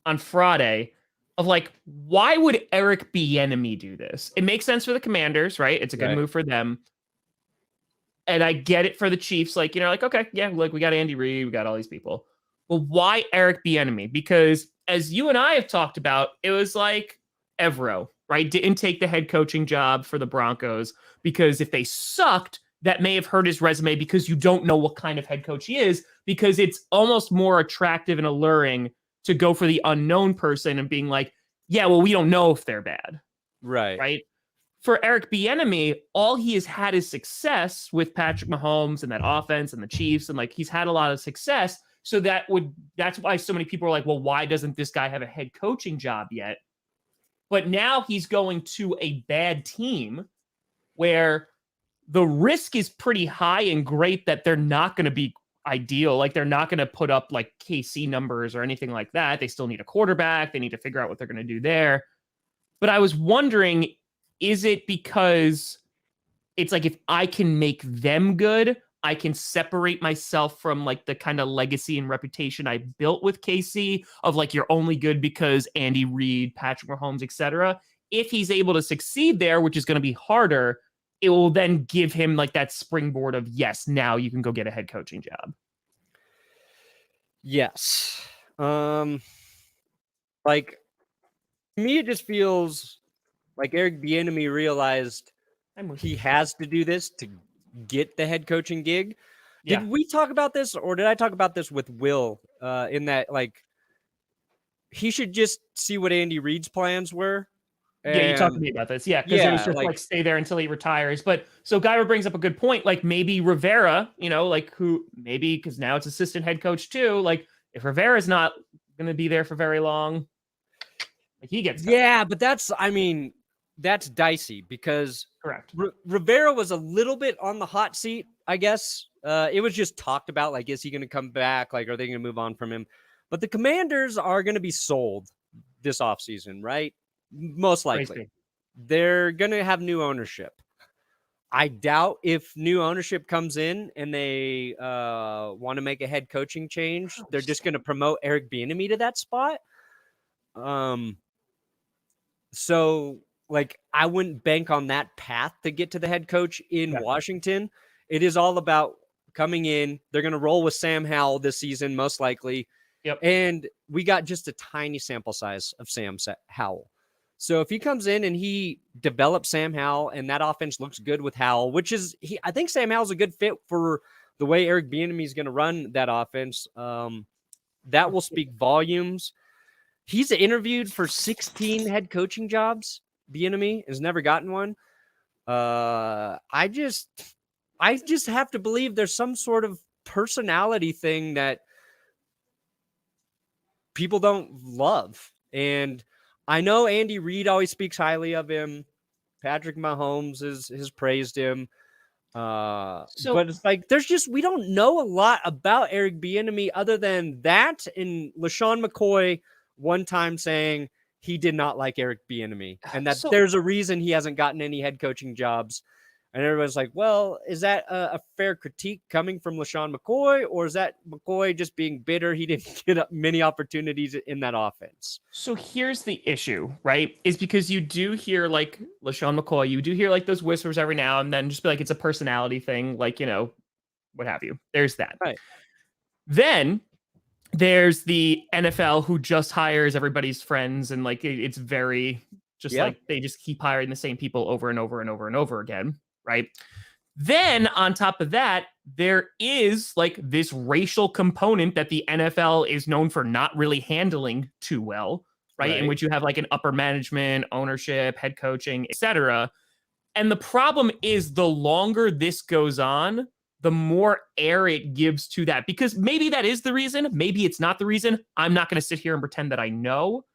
on Friday of like, why would Eric Bieniemy do this? It makes sense for the Commanders, right? It's a good move for them. And I get it for the Chiefs. Like, you know, like, okay, yeah, like we got Andy Reid, we got all these people. Well, why Eric Bieniemy? Because as you and I have talked about, it was like Evero, right? Didn't take the head coaching job for the Broncos because if they sucked, that may have hurt his resume because you don't know what kind of head coach he is, because it's almost more attractive and alluring to go for the unknown person and being like, yeah, well, we don't know if they're bad. Right. For Eric Bieniemy, all he has had is success with Patrick Mahomes and that offense and the Chiefs. And like, he's had a lot of success. So that's why so many people are like, well, why doesn't this guy have a head coaching job yet? But now he's going to a bad team where the risk is pretty high and great that they're not going to be ideal. Like, they're not going to put up like KC numbers or anything like that. They still need a quarterback. They need to figure out what they're going to do there. But I was wondering, is it because it's like, if I can make them good, I can separate myself from like the kind of legacy and reputation I built with KC of like, you're only good because Andy Reid, Patrick Mahomes, etc. If he's able to succeed there, which is going to be harder, it will then give him like that springboard of, yes, now you can go get a head coaching job. Yes. Like, to me, it just feels like Eric Bieniemy realized he has to do this to get the head coaching gig. Yeah. Did we talk about this, or did I talk about this with Will in that, like, he should just see what Andy Reid's plans were? Yeah, you talked to me about this. Yeah, because it was just like stay there until he retires. But so Guyver brings up a good point. Like, maybe Rivera, like who maybe, because now it's assistant head coach too. Like, if Rivera's not going to be there for very long, like, he gets. Yeah, but that's dicey because correct. Rivera was a little bit on the hot seat, I guess. It was just talked about, like, is he going to come back? Like, are they going to move on from him? But the Commanders are going to be sold this offseason, right? Most likely. Crazy. They're going to have new ownership. I doubt if new ownership comes in and they want to make a head coaching change, they're just going to promote Eric Bieniemy to that spot. So, like, I wouldn't bank on that path to get to the head coach in Washington. It is all about coming in. They're going to roll with Sam Howell this season, most likely. Yep. And we got just a tiny sample size of Sam Howell. So if he comes in and he develops Sam Howell and that offense looks good with Howell, which is, I think Sam Howell's a good fit for the way Eric Bieniemy is going to run that offense. That will speak volumes. He's interviewed for 16 head coaching jobs. Bieniemy has never gotten one. I just have to believe there's some sort of personality thing that people don't love. And I know Andy Reid always speaks highly of him. Patrick Mahomes has praised him. But it's like, we don't know a lot about Eric Bieniemy other than that and LaShawn McCoy one time saying he did not like Eric Bieniemy and that there's a reason he hasn't gotten any head coaching jobs. And everyone's like, well, is that a fair critique coming from LaShawn McCoy, or is that McCoy just being bitter? He didn't get many opportunities in that offense. So here's the issue, right? Is because you do hear like LaShawn McCoy, you do hear like those whispers every now and then, just be like, it's a personality thing, like, what have you. There's that. Right. Then there's the NFL who just hires everybody's friends, and like it's very just like they just keep hiring the same people over and over and over and over again. Right. Then on top of that, there is like this racial component that the NFL is known for not really handling too well. Right. In which you have like an upper management, ownership, head coaching, etc. And the problem is, the longer this goes on, the more air it gives to that, because maybe that is the reason. Maybe it's not the reason. I'm not going to sit here and pretend that I know,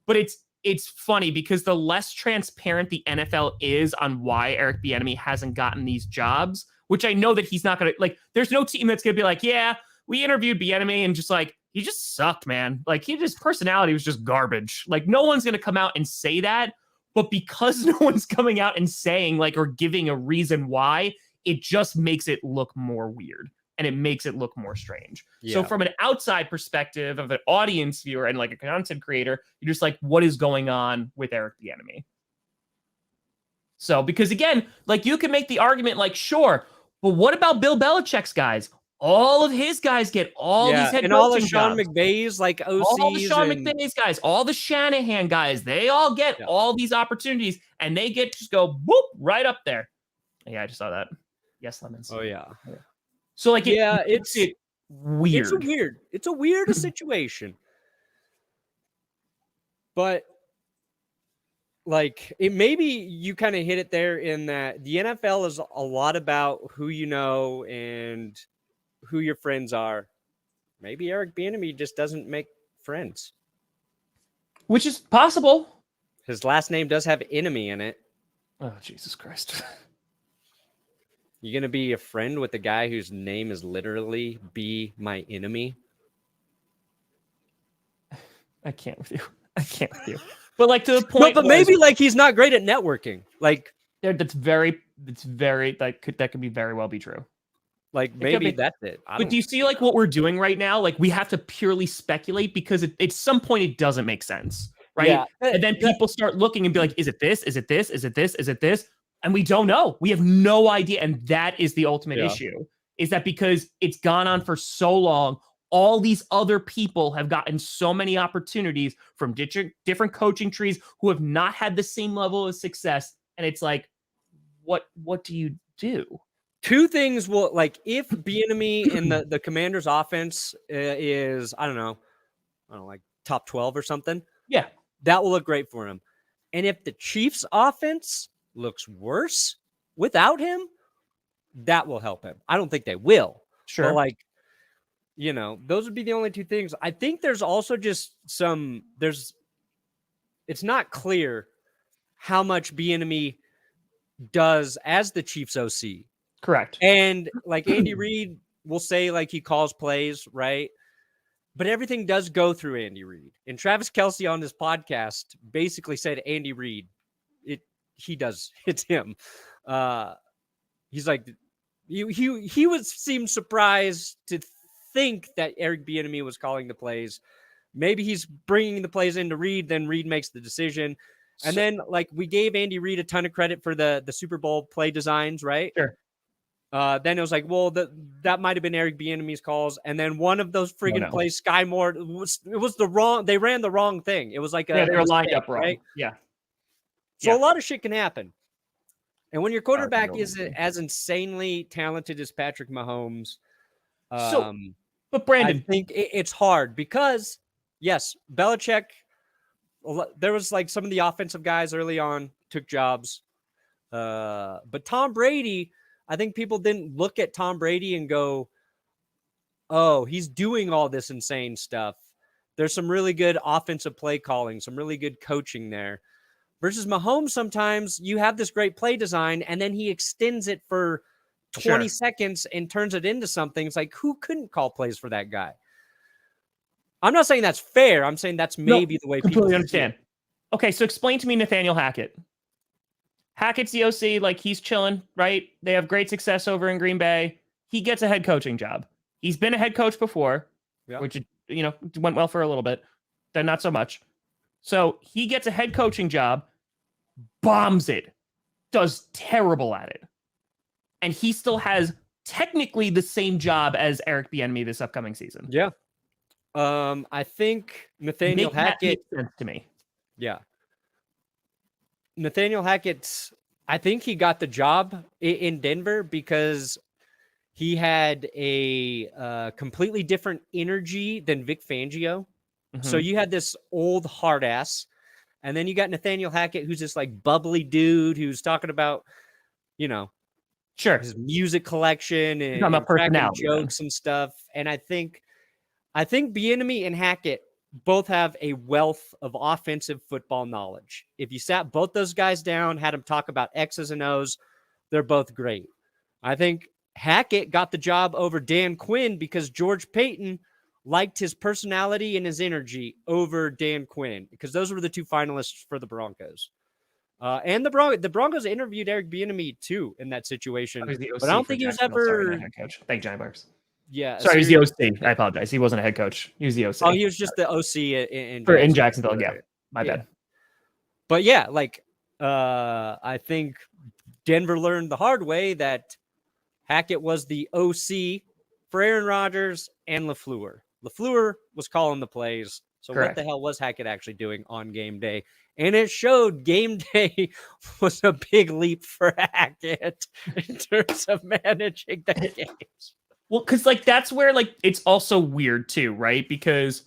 but it's funny because the less transparent the NFL is on why Eric Bieniemy hasn't gotten these jobs, which I know that he's not going to, like, there's no team that's going to be like, yeah, we interviewed Bieniemy and just like, he just sucked, man. Like, his personality was just garbage. Like, no one's going to come out and say that, but because no one's coming out and saying like, or giving a reason why, it just makes it look more weird. And it makes it look more strange. Yeah. So from an outside perspective of an audience viewer and like a content creator, you're just like, what is going on with Eric Bieniemy? So, because again, like, you can make the argument like, sure, but what about Bill Belichick's guys? All of his guys get all these head coaching and all the Sean McVay's like OCs. All the Sean McVay's guys, all the Shanahan guys, they all get all these opportunities, and they get to just go boop right up there. Yeah, I just saw that. Yes, Lemons. Oh yeah. So like, it's weird. It's a weird situation. But like maybe you kind of hit it there in that the NFL is a lot about who you know and who your friends are. Maybe Eric Bieniemy just doesn't make friends. Which is possible. His last name does have enemy in it. Oh, Jesus Christ. You going to be a friend with the guy whose name is literally be my enemy? I can't with you. I can't with you. But like to the point, No, but maybe like he's not great at networking. Like that's very that could be very well be true. Like maybe that's it. But do you see like what we're doing right now? Like we have to purely speculate because at some point it doesn't make sense, right? Yeah. And then people start looking and be like, is it this? Is it this? Is it this? Is it this? And we don't know. We have no idea. And that is the ultimate issue, is that because it's gone on for so long, all these other people have gotten so many opportunities from different coaching trees who have not had the same level of success. And it's like, what do you do? Two things will, like, if Bieniemy in the Commanders offense is, I don't know, like top 12 or something. Yeah. That will look great for him. And if the Chiefs offense looks worse without him, that will help him. I don't think they will. Sure. But like, you know, those would be the only two things. I think there's also just it's not clear how much Bieniemy does as the Chiefs OC. Correct. And like Andy Reid will say like he calls plays, right? But everything does go through Andy Reid. And Travis Kelce on this podcast basically said Andy Reid, it's him. He's like, he seemed surprised to think that Eric Bieniemy was calling the plays. Maybe he's bringing the plays into Reid, then Reid makes the decision. And then like we gave Andy Reid a ton of credit for the Super Bowl play designs, right? Sure. Then it was like, well, that might have been Eric Bieniemy's calls. And then one of those friggin' plays, Sky Moore, they ran the wrong thing. It was like they were lined up wrong. Right? Yeah. So a lot of shit can happen. And when your quarterback is as insanely talented as Patrick Mahomes, but Brandon, I think it's hard because, yes, Belichick, there was like some of the offensive guys early on took jobs. But Tom Brady, I think people didn't look at Tom Brady and go, oh, he's doing all this insane stuff. There's some really good offensive play calling, some really good coaching there. Versus Mahomes, sometimes you have this great play design and then he extends it for 20 seconds and turns it into something. It's like, who couldn't call plays for that guy? I'm not saying that's fair. I'm saying that's maybe the way people understand. Okay, so explain to me Nathaniel Hackett. Hackett's the OC, like he's chilling, right? They have great success over in Green Bay. He gets a head coaching job. He's been a head coach before, which, went well for a little bit, then not so much. So he gets a head coaching job, bombs it, does terrible at it. And he still has technically the same job as Eric Bieniemy this upcoming season. Yeah. I think Nathaniel Hackett makes sense to me. Yeah. Nathaniel Hackett, I think he got the job in Denver because he had a completely different energy than Vic Fangio. Mm-hmm. So you had this old hard ass, and then you got Nathaniel Hackett, who's this like bubbly dude who's talking about, his music collection and cracking jokes and stuff. And I think Bieniemy and Hackett both have a wealth of offensive football knowledge. If you sat both those guys down, had them talk about X's and O's, they're both great. I think Hackett got the job over Dan Quinn because George Payton liked his personality and his energy over Dan Quinn, because those were the two finalists for the Broncos. And the Broncos interviewed Eric Bieniemy too in that situation, but I don't think he was ever head coach. Thank you, Johnny Bucks. Yeah, sorry, he was the OC. I apologize. He wasn't a head coach. He was the OC. Oh, he was just the OC in Jacksonville. Yeah, my bad. But yeah, like I think Denver learned the hard way that Hackett was the OC for Aaron Rodgers and LaFleur. LaFleur was calling the plays. So Correct. What the hell was Hackett actually doing on game day? And it showed game day was a big leap for Hackett in terms of managing the games. Well, because like that's where like it's also weird too, right? Because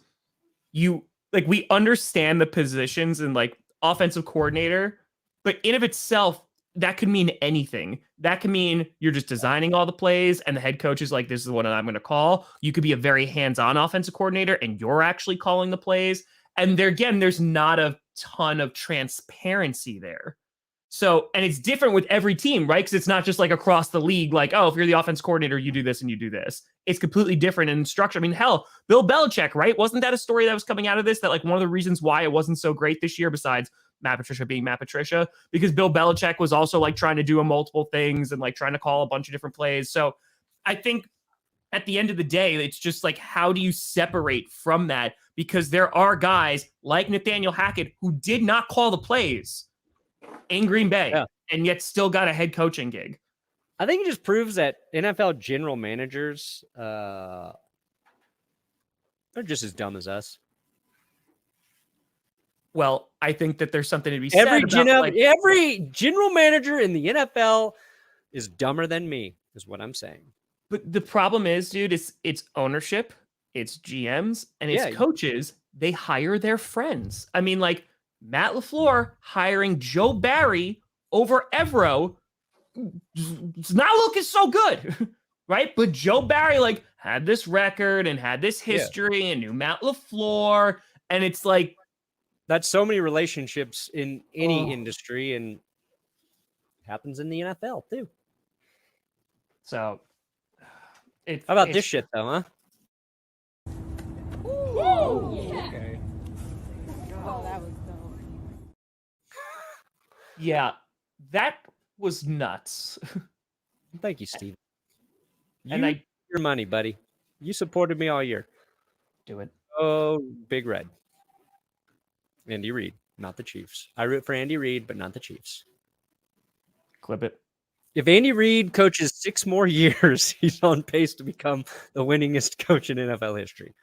like we understand the positions and like offensive coordinator, but in of itself, that could mean anything. That could mean you're just designing all the plays and the head coach is like, this is what I'm going to call. You could be a very hands-on offensive coordinator and you're actually calling the plays. And there again, there's not a ton of transparency there. So, and it's different with every team, right? Because it's not just like across the league, like, oh, if you're the offense coordinator, you do this and you do this. It's completely different in structure. I mean, hell, Bill Belichick, right? Wasn't that a story that was coming out of this? That like one of the reasons why it wasn't so great this year, besides Matt Patricia being Matt Patricia, because Bill Belichick was also like trying to do multiple things and like trying to call a bunch of different plays. So I think at the end of the day, it's just like, how do you separate from that? Because there are guys like Nathaniel Hackett who did not call the plays in Green Bay and yet still got a head coaching gig. I think it just proves that NFL general managers, they're just as dumb as us. Well, I think that there's something to be said about every general manager in the NFL is dumber than me, is what I'm saying. But the problem is, dude, it's ownership, it's GMs, and it's coaches. They hire their friends. I mean, like Matt LaFleur hiring Joe Barry over Evero, it's not looking so good, right? But Joe Barry like had this record and had this history and knew Matt LaFleur, and it's like that's so many relationships in any industry, and happens in the NFL too. So, how about this shit though, huh? Whoa! Yeah. Okay. Oh, that was dope. Yeah, that was nuts. Thank you, Steve. And your money, buddy. You supported me all year. Do it. Oh, Big Red. Andy Reid, not the Chiefs. I root for Andy Reid, but not the Chiefs. Clip it. If Andy Reid coaches 6 more years, he's on pace to become the winningest coach in NFL history.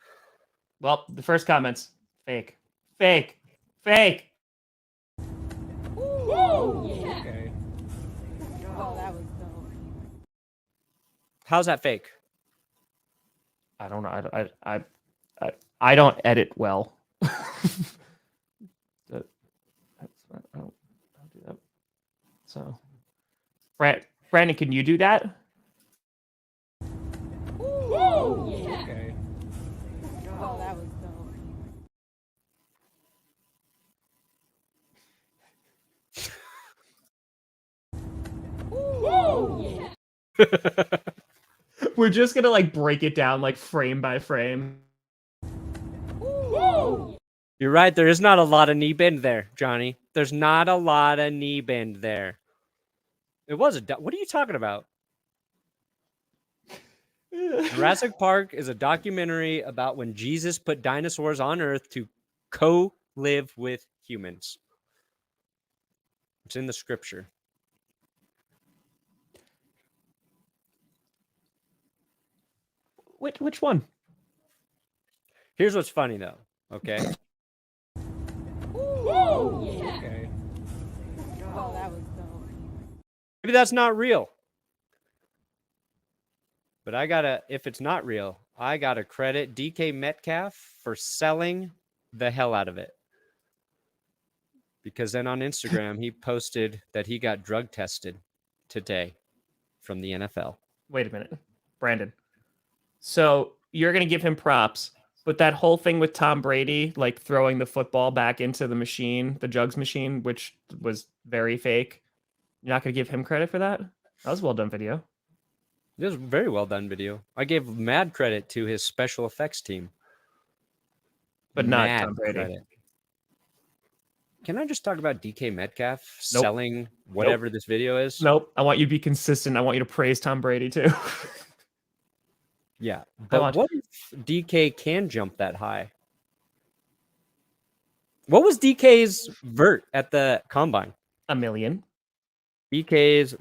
Well, the first comments, fake. Whoa! Yeah. Okay. Oh, that was dope. How's that fake? I don't know. I don't edit well. I don't do that. So, Brandon, can you do that? Whoa! Yeah. Okay. Oh, that was dope. Whoa! Yeah. We're just gonna like break it down like frame by frame. Whoa! You're right. There is not a lot of knee bend there, Johnny. There's not a lot of knee bend there. It was what are you talking about? Jurassic Park is a documentary about when Jesus put dinosaurs on Earth to co-live with humans. It's in the scripture. Which one? Here's what's funny though. Okay. Whoa! Yeah. Okay. Oh, that was dope. Maybe that's not real. But if it's not real, I gotta credit DK Metcalf for selling the hell out of it. Because then on Instagram, he posted that he got drug tested today from the NFL. Wait a minute, Brandon. So you're going to give him props, but that whole thing with Tom Brady, like throwing the football back into the machine, the jugs machine, which was very fake. You're not going to give him credit for that? That was a well done video. It was a very well done video. I gave mad credit to his special effects team. But not Tom Brady. Credit. Can I just talk about DK Metcalf selling whatever this video is? Nope. I want you to be consistent. I want you to praise Tom Brady too. Yeah. But what if DK can jump that high? What was DK's vert at the combine? 1 million. DK's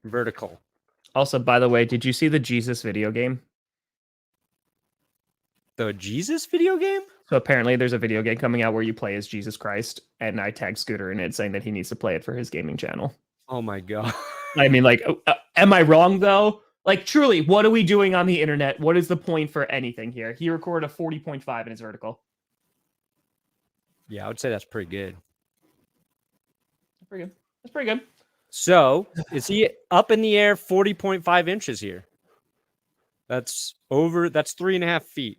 vertical. Also, by the way, did you see the Jesus video game? The Jesus video game? So apparently there's a video game coming out where you play as Jesus Christ, and I tagged Scooter in it saying that he needs to play it for his gaming channel. Oh my God. I mean, like, am I wrong though? Like, truly, what are we doing on the internet? What is the point for anything here? He recorded a 40.5 in his vertical. Yeah, I would say that's pretty good. Pretty good. That's pretty good. So is he up in the air 40.5 inches here? That's 3.5 feet,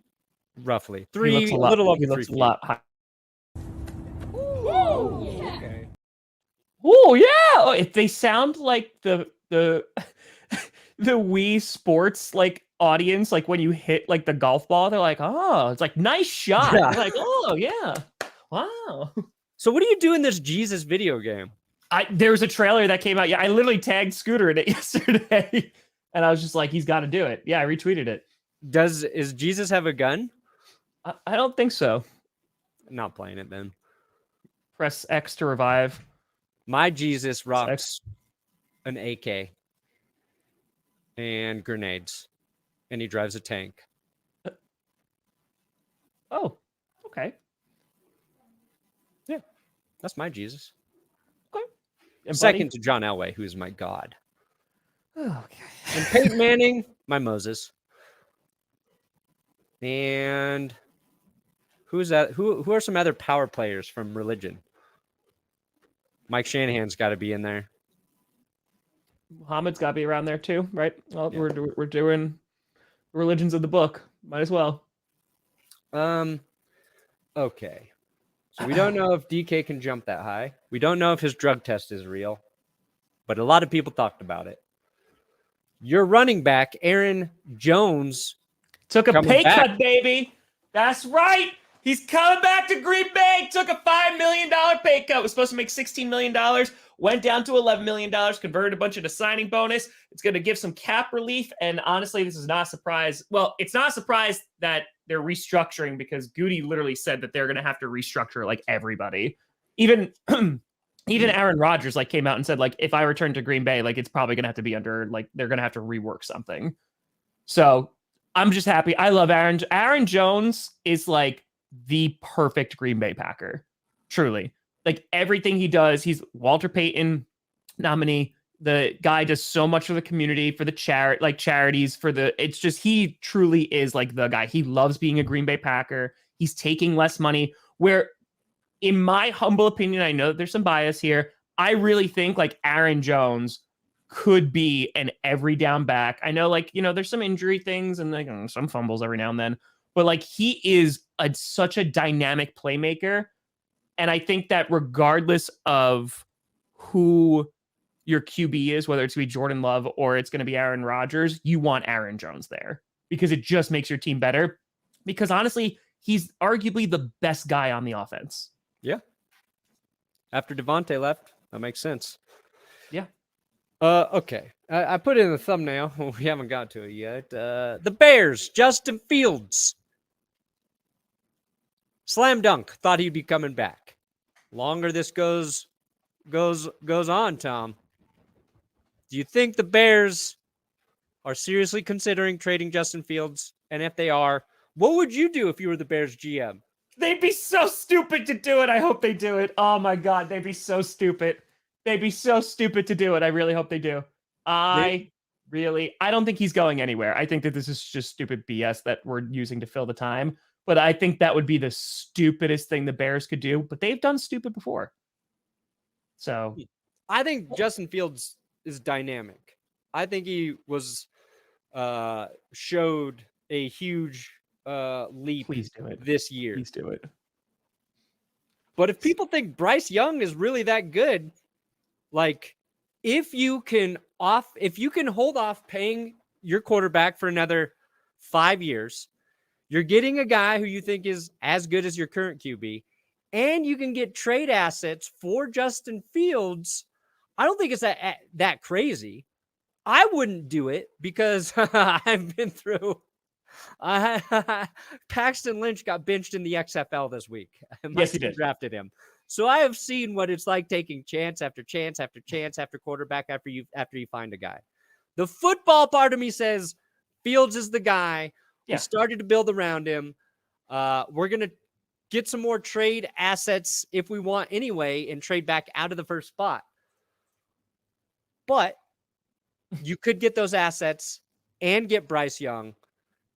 roughly. He looks A little over he 3 looks a feet. lot high. Okay. Oh yeah. Oh, if they sound like the the Wii Sports like audience, like when you hit like the golf ball, they're like, oh, it's like nice shot. Yeah. They're like, oh yeah. Wow. So what do you do in this Jesus video game? There was a trailer that came out. Yeah, I literally tagged Scooter in it yesterday. And I was just like, he's got to do it. Yeah, I retweeted it. Is Jesus have a gun? I don't think so. Not playing it then. Press X to revive. My Jesus rocks an AK and grenades, and he drives a tank. Oh, okay. Yeah, that's my Jesus. Okay. And Second to John Elway, who is my God. Okay. And Peyton Manning, my Moses. And who's that? Who are some other power players from religion? Mike Shanahan's got to be in there. Muhammad's got to be around there too, right? Well, Yeah. we're doing religions of the book. Might as well. Okay. So we don't know if DK can jump that high. We don't know if his drug test is real, but a lot of people talked about it. Your running back, Aaron Jones, took a coming pay back. cut, baby. That's right. He's coming back to Green Bay. Took a $5 million pay cut. Was supposed to make $16 million. Went down to $11 million. Converted a bunch of the signing bonus. It's going to give some cap relief. And honestly, this is not a surprise. Well, it's not a surprise that they're restructuring because Goody literally said that they're going to have to restructure like everybody. Even Aaron Rodgers like came out and said like, if I return to Green Bay, like it's probably going to have to be under like they're going to have to rework something. So I'm just happy. I love Aaron. Aaron Jones is like the perfect Green Bay Packer. Truly. Like everything he does, he's Walter Payton nominee. The guy does so much for the community, for the charities, it's just, he truly is like the guy. He loves being a Green Bay Packer. He's taking less money where, in my humble opinion, I know that there's some bias here. I really think like Aaron Jones could be an every down back. I know like, there's some injury things and like some fumbles every now and then, but like he is such a dynamic playmaker. And I think that regardless of who your QB is, whether it's going to be Jordan Love or it's going to be Aaron Rodgers, you want Aaron Jones there because it just makes your team better. Because honestly, he's arguably the best guy on the offense. Yeah. After Devontae left, that makes sense. Yeah. Okay. I put it in the thumbnail. We haven't got to it yet. The Bears, Justin Fields. Slam dunk. Thought he'd be coming back. Longer this goes on, Tom. Do you think the Bears are seriously considering trading Justin Fields? And if they are, what would you do if you were the Bears GM? They'd be so stupid to do it. I hope they do it. Oh my God, they'd be so stupid. They'd be so stupid to do it. I really hope they do. I don't think he's going anywhere. I think that this is just stupid BS that we're using to fill the time. But I think that would be the stupidest thing the Bears could do. But they've done stupid before. So I think Justin Fields is dynamic. I think he was showed a huge leap this year. Please do it. But if people think Bryce Young is really that good, like if you can hold off paying your quarterback for another 5 years, you're getting a guy who you think is as good as your current QB, and you can get trade assets for Justin Fields. I don't think it's that crazy. I wouldn't do it because I've been through. Paxton Lynch got benched in the XFL this week. Yes, he did. Drafted him. So I have seen what it's like taking chance after chance after chance after quarterback after you find a guy. The football part of me says Fields is the guy. Yeah. We started to build around him. We're going to get some more trade assets if we want anyway and trade back out of the first spot. But you could get those assets and get Bryce Young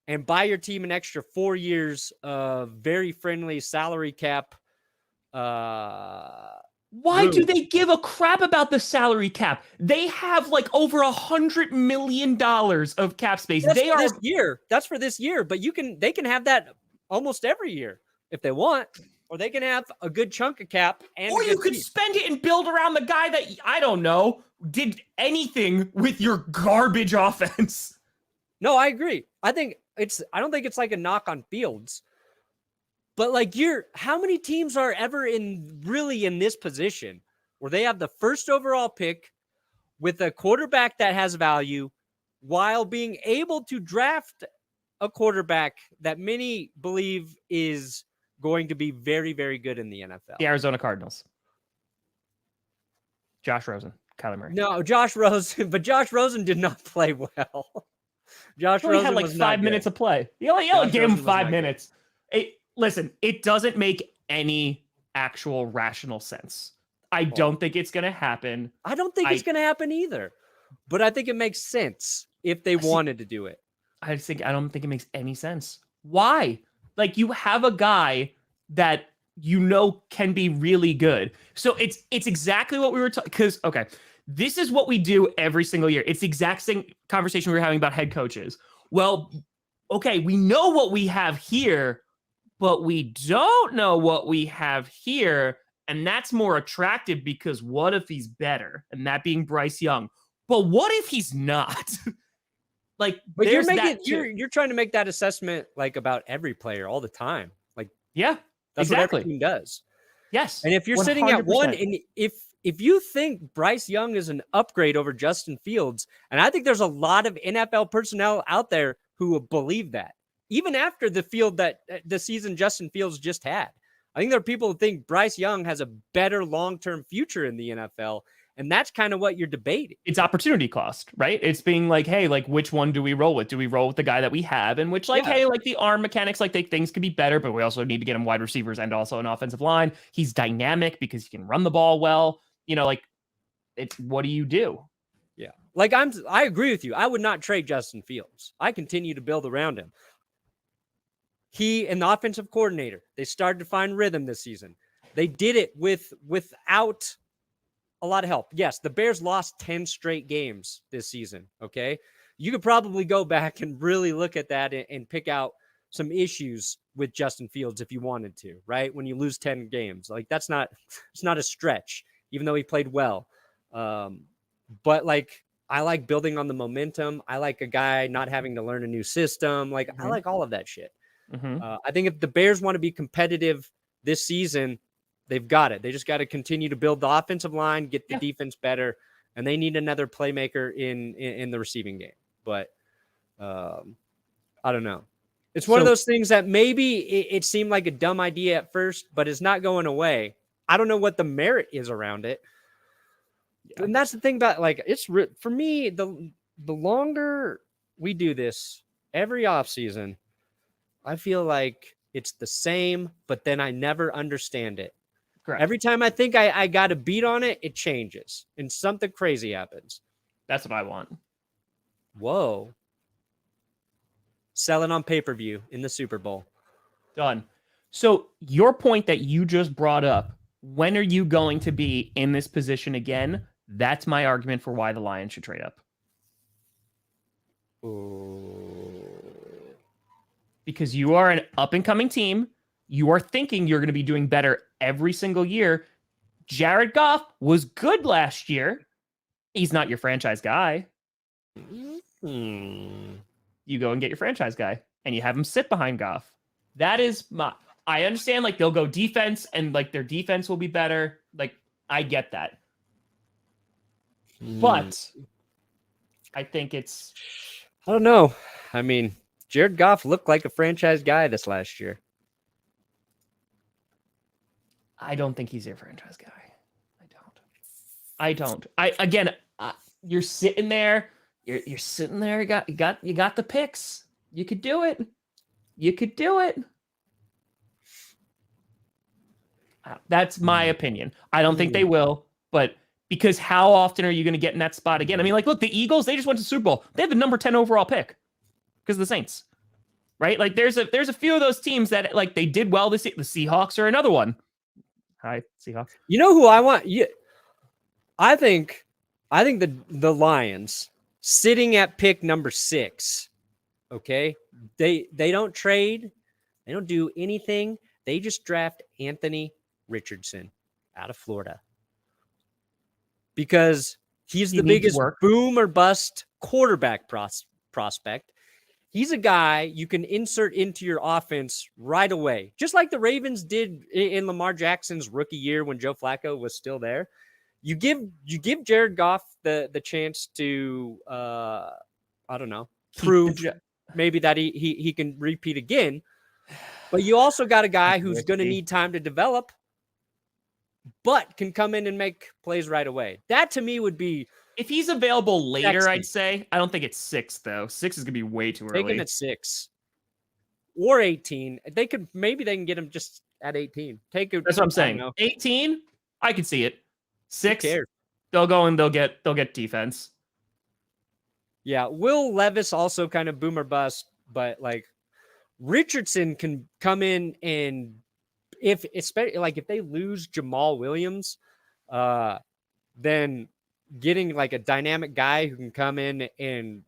and buy your team an extra 4 years of very friendly salary cap Why do they give a crap about the salary cap? They have like over $100 million of cap space. That's for this year. That's for this year. But they can have that almost every year if they want, or they can have a good chunk of cap. Or you could spend it and build around the guy that, I don't know, did anything with your garbage offense. No, I agree. I don't think it's like a knock on Fields. But like how many teams are ever really in this position where they have the first overall pick with a quarterback that has value while being able to draft a quarterback that many believe is going to be very, very good in the NFL? The Arizona Cardinals. Josh Rosen, Kyler Murray. No, Josh Rosen, but Josh Rosen did not play well. Josh Rosen had like 5 minutes of play. You only gave him 5 minutes. Listen, it doesn't make any actual rational sense. I don't think it's going to happen. I don't think it's going to happen either. But I think it makes sense if they wanted to do it. I don't think it makes any sense. Why? Like, you have a guy that can be really good. So it's exactly what we were talking, because, okay, this is what we do every single year. It's the exact same conversation we were having about head coaches. Well, okay, we know what we have here, but we don't know what we have here. And that's more attractive because what if he's better? And that being Bryce Young. But what if he's not? Like, but you're trying to make that assessment like about every player all the time. Like, yeah, that's exactly what every team does. Yes. And if you're 100%. sitting at one, and if you think Bryce Young is an upgrade over Justin Fields, and I think there's a lot of NFL personnel out there who believe that, even after the season Justin Fields just had. I think there are people who think Bryce Young has a better long-term future in the NFL, and that's kind of what you're debating. It's opportunity cost, right? It's being like, hey, like, which one do we roll with? Do we roll with the guy that we have? And which, like, hey, like, the arm mechanics, like, things could be better, but we also need to get him wide receivers and also an offensive line. He's dynamic because he can run the ball well. Like, it's, what do you do? Yeah. Like, I agree with you. I would not trade Justin Fields. I continue to build around him. He and the offensive coordinator, they started to find rhythm this season. They did it without a lot of help. Yes, the Bears lost 10 straight games this season, okay? You could probably go back and really look at that and pick out some issues with Justin Fields if you wanted to, right? When you lose 10 games. Like, it's not a stretch, even though he played well. But, like, I like building on the momentum. I like a guy not having to learn a new system. Like, I like all of that shit. I think if the Bears want to be competitive this season, they've got it. They just got to continue to build the offensive line, get the defense better, and they need another playmaker in the receiving game. But I don't know. It's one of those things that maybe it seemed like a dumb idea at first, but it's not going away. I don't know what the merit is around it. Yeah. And that's the thing about, like, for me, the longer we do this every offseason, I feel like it's the same, but then I never understand it. Correct. Every time I think I got a beat on it, it changes and something crazy happens. That's what I want. Whoa. Selling on pay-per-view in the Super Bowl. Done. So your point that you just brought up, when are you going to be in this position again? That's my argument for why the Lions should trade up. Ooh. Because you are an up-and-coming team. You are thinking you're going to be doing better every single year. Jared Goff was good last year. He's not your franchise guy. You go and get your franchise guy, and you have him sit behind Goff. That is I understand, like, they'll go defense, and, like, their defense will be better. Like, I get that. But I think I don't know. I mean, Jared Goff looked like a franchise guy this last year. I don't think he's your franchise guy. I don't. You're sitting there. You're sitting there. You got the picks. You could do it. That's my opinion. I don't think they will, but because how often are you going to get in that spot again? I mean, like, look, the Eagles, they just went to Super Bowl. They have the number 10 overall pick because of the Saints, right? Like, there's a few of those teams that, like, they did well this year. The Seahawks are another one. Hi, Seahawks. You know who I want? I think the Lions sitting at pick number 6. Okay, they don't trade, they don't do anything. They just draft Anthony Richardson out of Florida because he's the biggest boom or bust quarterback prospect. He's a guy you can insert into your offense right away, just like the Ravens did in Lamar Jackson's rookie year when Joe Flacco was still there. You give Jared Goff the chance to I don't know, prove maybe that he can repeat again. But you also got a guy who's going to need time to develop, but can come in and make plays right away. That to me would be, if he's available later, sexy. I'd say. I don't think it's 6 though. 6 is gonna be way too early. Take him at 6 or 18. They can get him just at 18. That's what I'm saying. 18, I could see it. 6, they'll go and they'll get defense. Yeah, Will Levis also kind of boom or bust, but like Richardson can come in and especially if they lose Jamal Williams, then getting like a dynamic guy who can come in and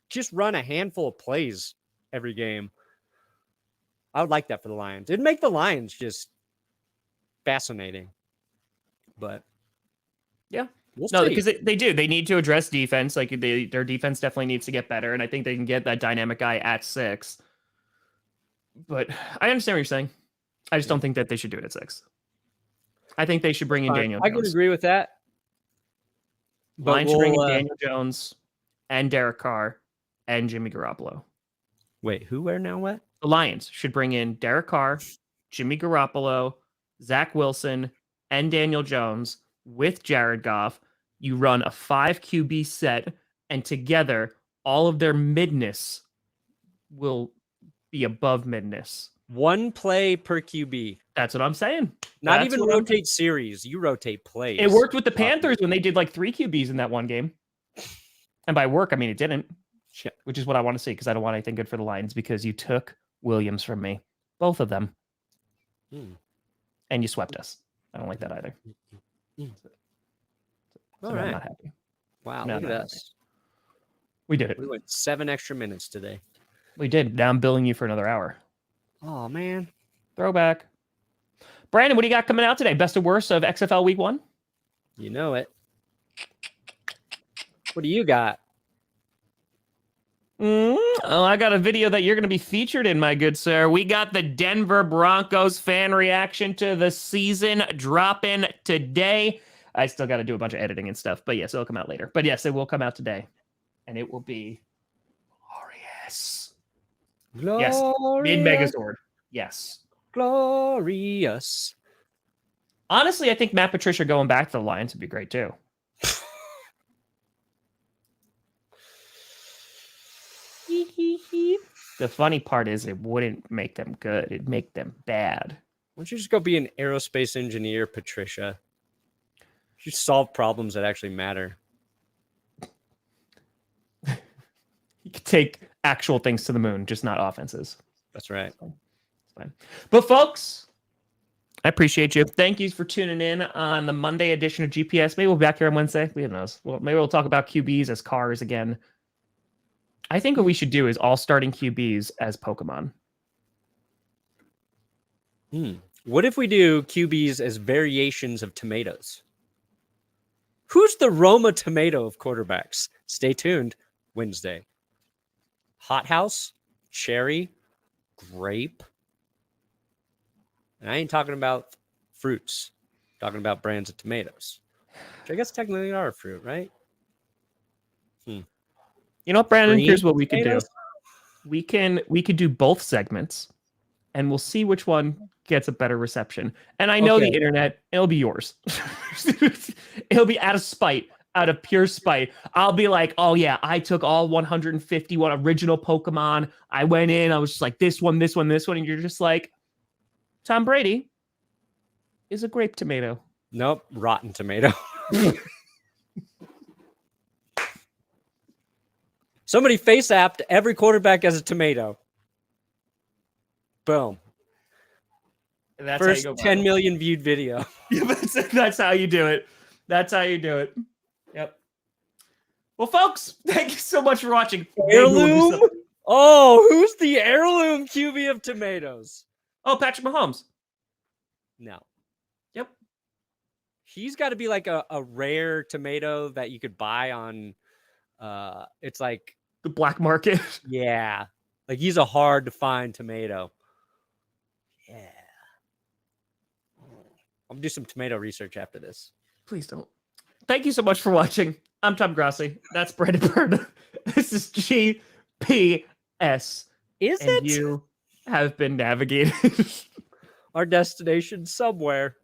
just run a handful of plays every game. I would like that for the Lions. It'd make the Lions just fascinating. But yeah. No, because they do. They need to address defense. Like their defense definitely needs to get better, and I think they can get that dynamic guy at 6. But I understand what you're saying. I just don't think that they should do it at 6. I think they should bring in Daniel Jones. I can agree with that. Lions should bring in Daniel Jones and Derek Carr and Jimmy Garoppolo. Wait, who, where, now, what? The Lions should bring in Derek Carr, Jimmy Garoppolo, Zach Wilson, and Daniel Jones with Jared Goff. You run a 5 QB set, and together, all of their midness will be above midness. 1 play per QB. That's what I'm saying. Not even rotate series. You rotate plays. It worked with the Panthers when they did like 3 QBs in that one game. And by work, I mean it didn't. Which is what I want to see, because I don't want anything good for the Lions, because you took Williams from me. Both of them. And you swept us. I don't like that either. All right. I'm not happy. Wow, look at us. We did it. We went 7 extra minutes today. We did. Now I'm billing you for another hour. Oh, man. Throwback. Brandon, what do you got coming out today? Best of worst of XFL Week 1? You know it. What do you got? Oh, I got a video that you're going to be featured in, my good sir. We got the Denver Broncos fan reaction to the season dropping today. I still got to do a bunch of editing and stuff, but yes, it'll come out later. But yes, it will come out today, and it will be glorious. Yes, mid-Megazord. Yes. Glorious. Honestly, I think Matt Patricia going back to the Lions would be great too. The funny part is it wouldn't make them good. It'd make them bad. Why don't you just go be an aerospace engineer, Patricia? You solve problems that actually matter. You could take actual things to the moon, just not offenses. That's right. It's fine. But folks, I appreciate you. Thank you for tuning in on the Monday edition of GPS. Maybe we'll be back here on Wednesday. Who knows? Well, maybe we'll talk about QBs as cars again. I think what we should do is all starting QBs as Pokemon. What if we do QBs as variations of tomatoes? Who's the Roma tomato of quarterbacks? Stay tuned. Wednesday. Hothouse, cherry, grape. And I ain't talking about fruits. I'm talking about brands of tomatoes. Which I guess technically are a fruit, right? You know what, Brandon? Green Here's what we could do. potatoes? We could do both segments, and we'll see which one gets a better reception. And I know the internet, it'll be yours. It'll be out of spite, out of pure spite. I'll be like, oh yeah, I took all 151 original Pokemon. I went in, I was just like, this one, this one, this one. And you're just like, Tom Brady is a grape tomato. Nope, rotten tomato. Somebody face-apped every quarterback as a tomato. Boom. And that's First how you go 10 viral. million viewed video. Yeah, that's how you do it. That's how you do it. Yep. Well, folks, thank you so much for watching. Heirloom? Oh, who's the heirloom QB of tomatoes? Oh, Patrick Mahomes. No. Yep. He's got to be like a rare tomato that you could buy on it's like The black market. yeah. Like he's a hard to find tomato. Yeah. I'm gonna do some tomato research after this. Please don't. Thank you so much for watching. I'm Tom Grossi. That's Brandon Perna. This is GPS. Is and it? You have been navigated. Our destination somewhere.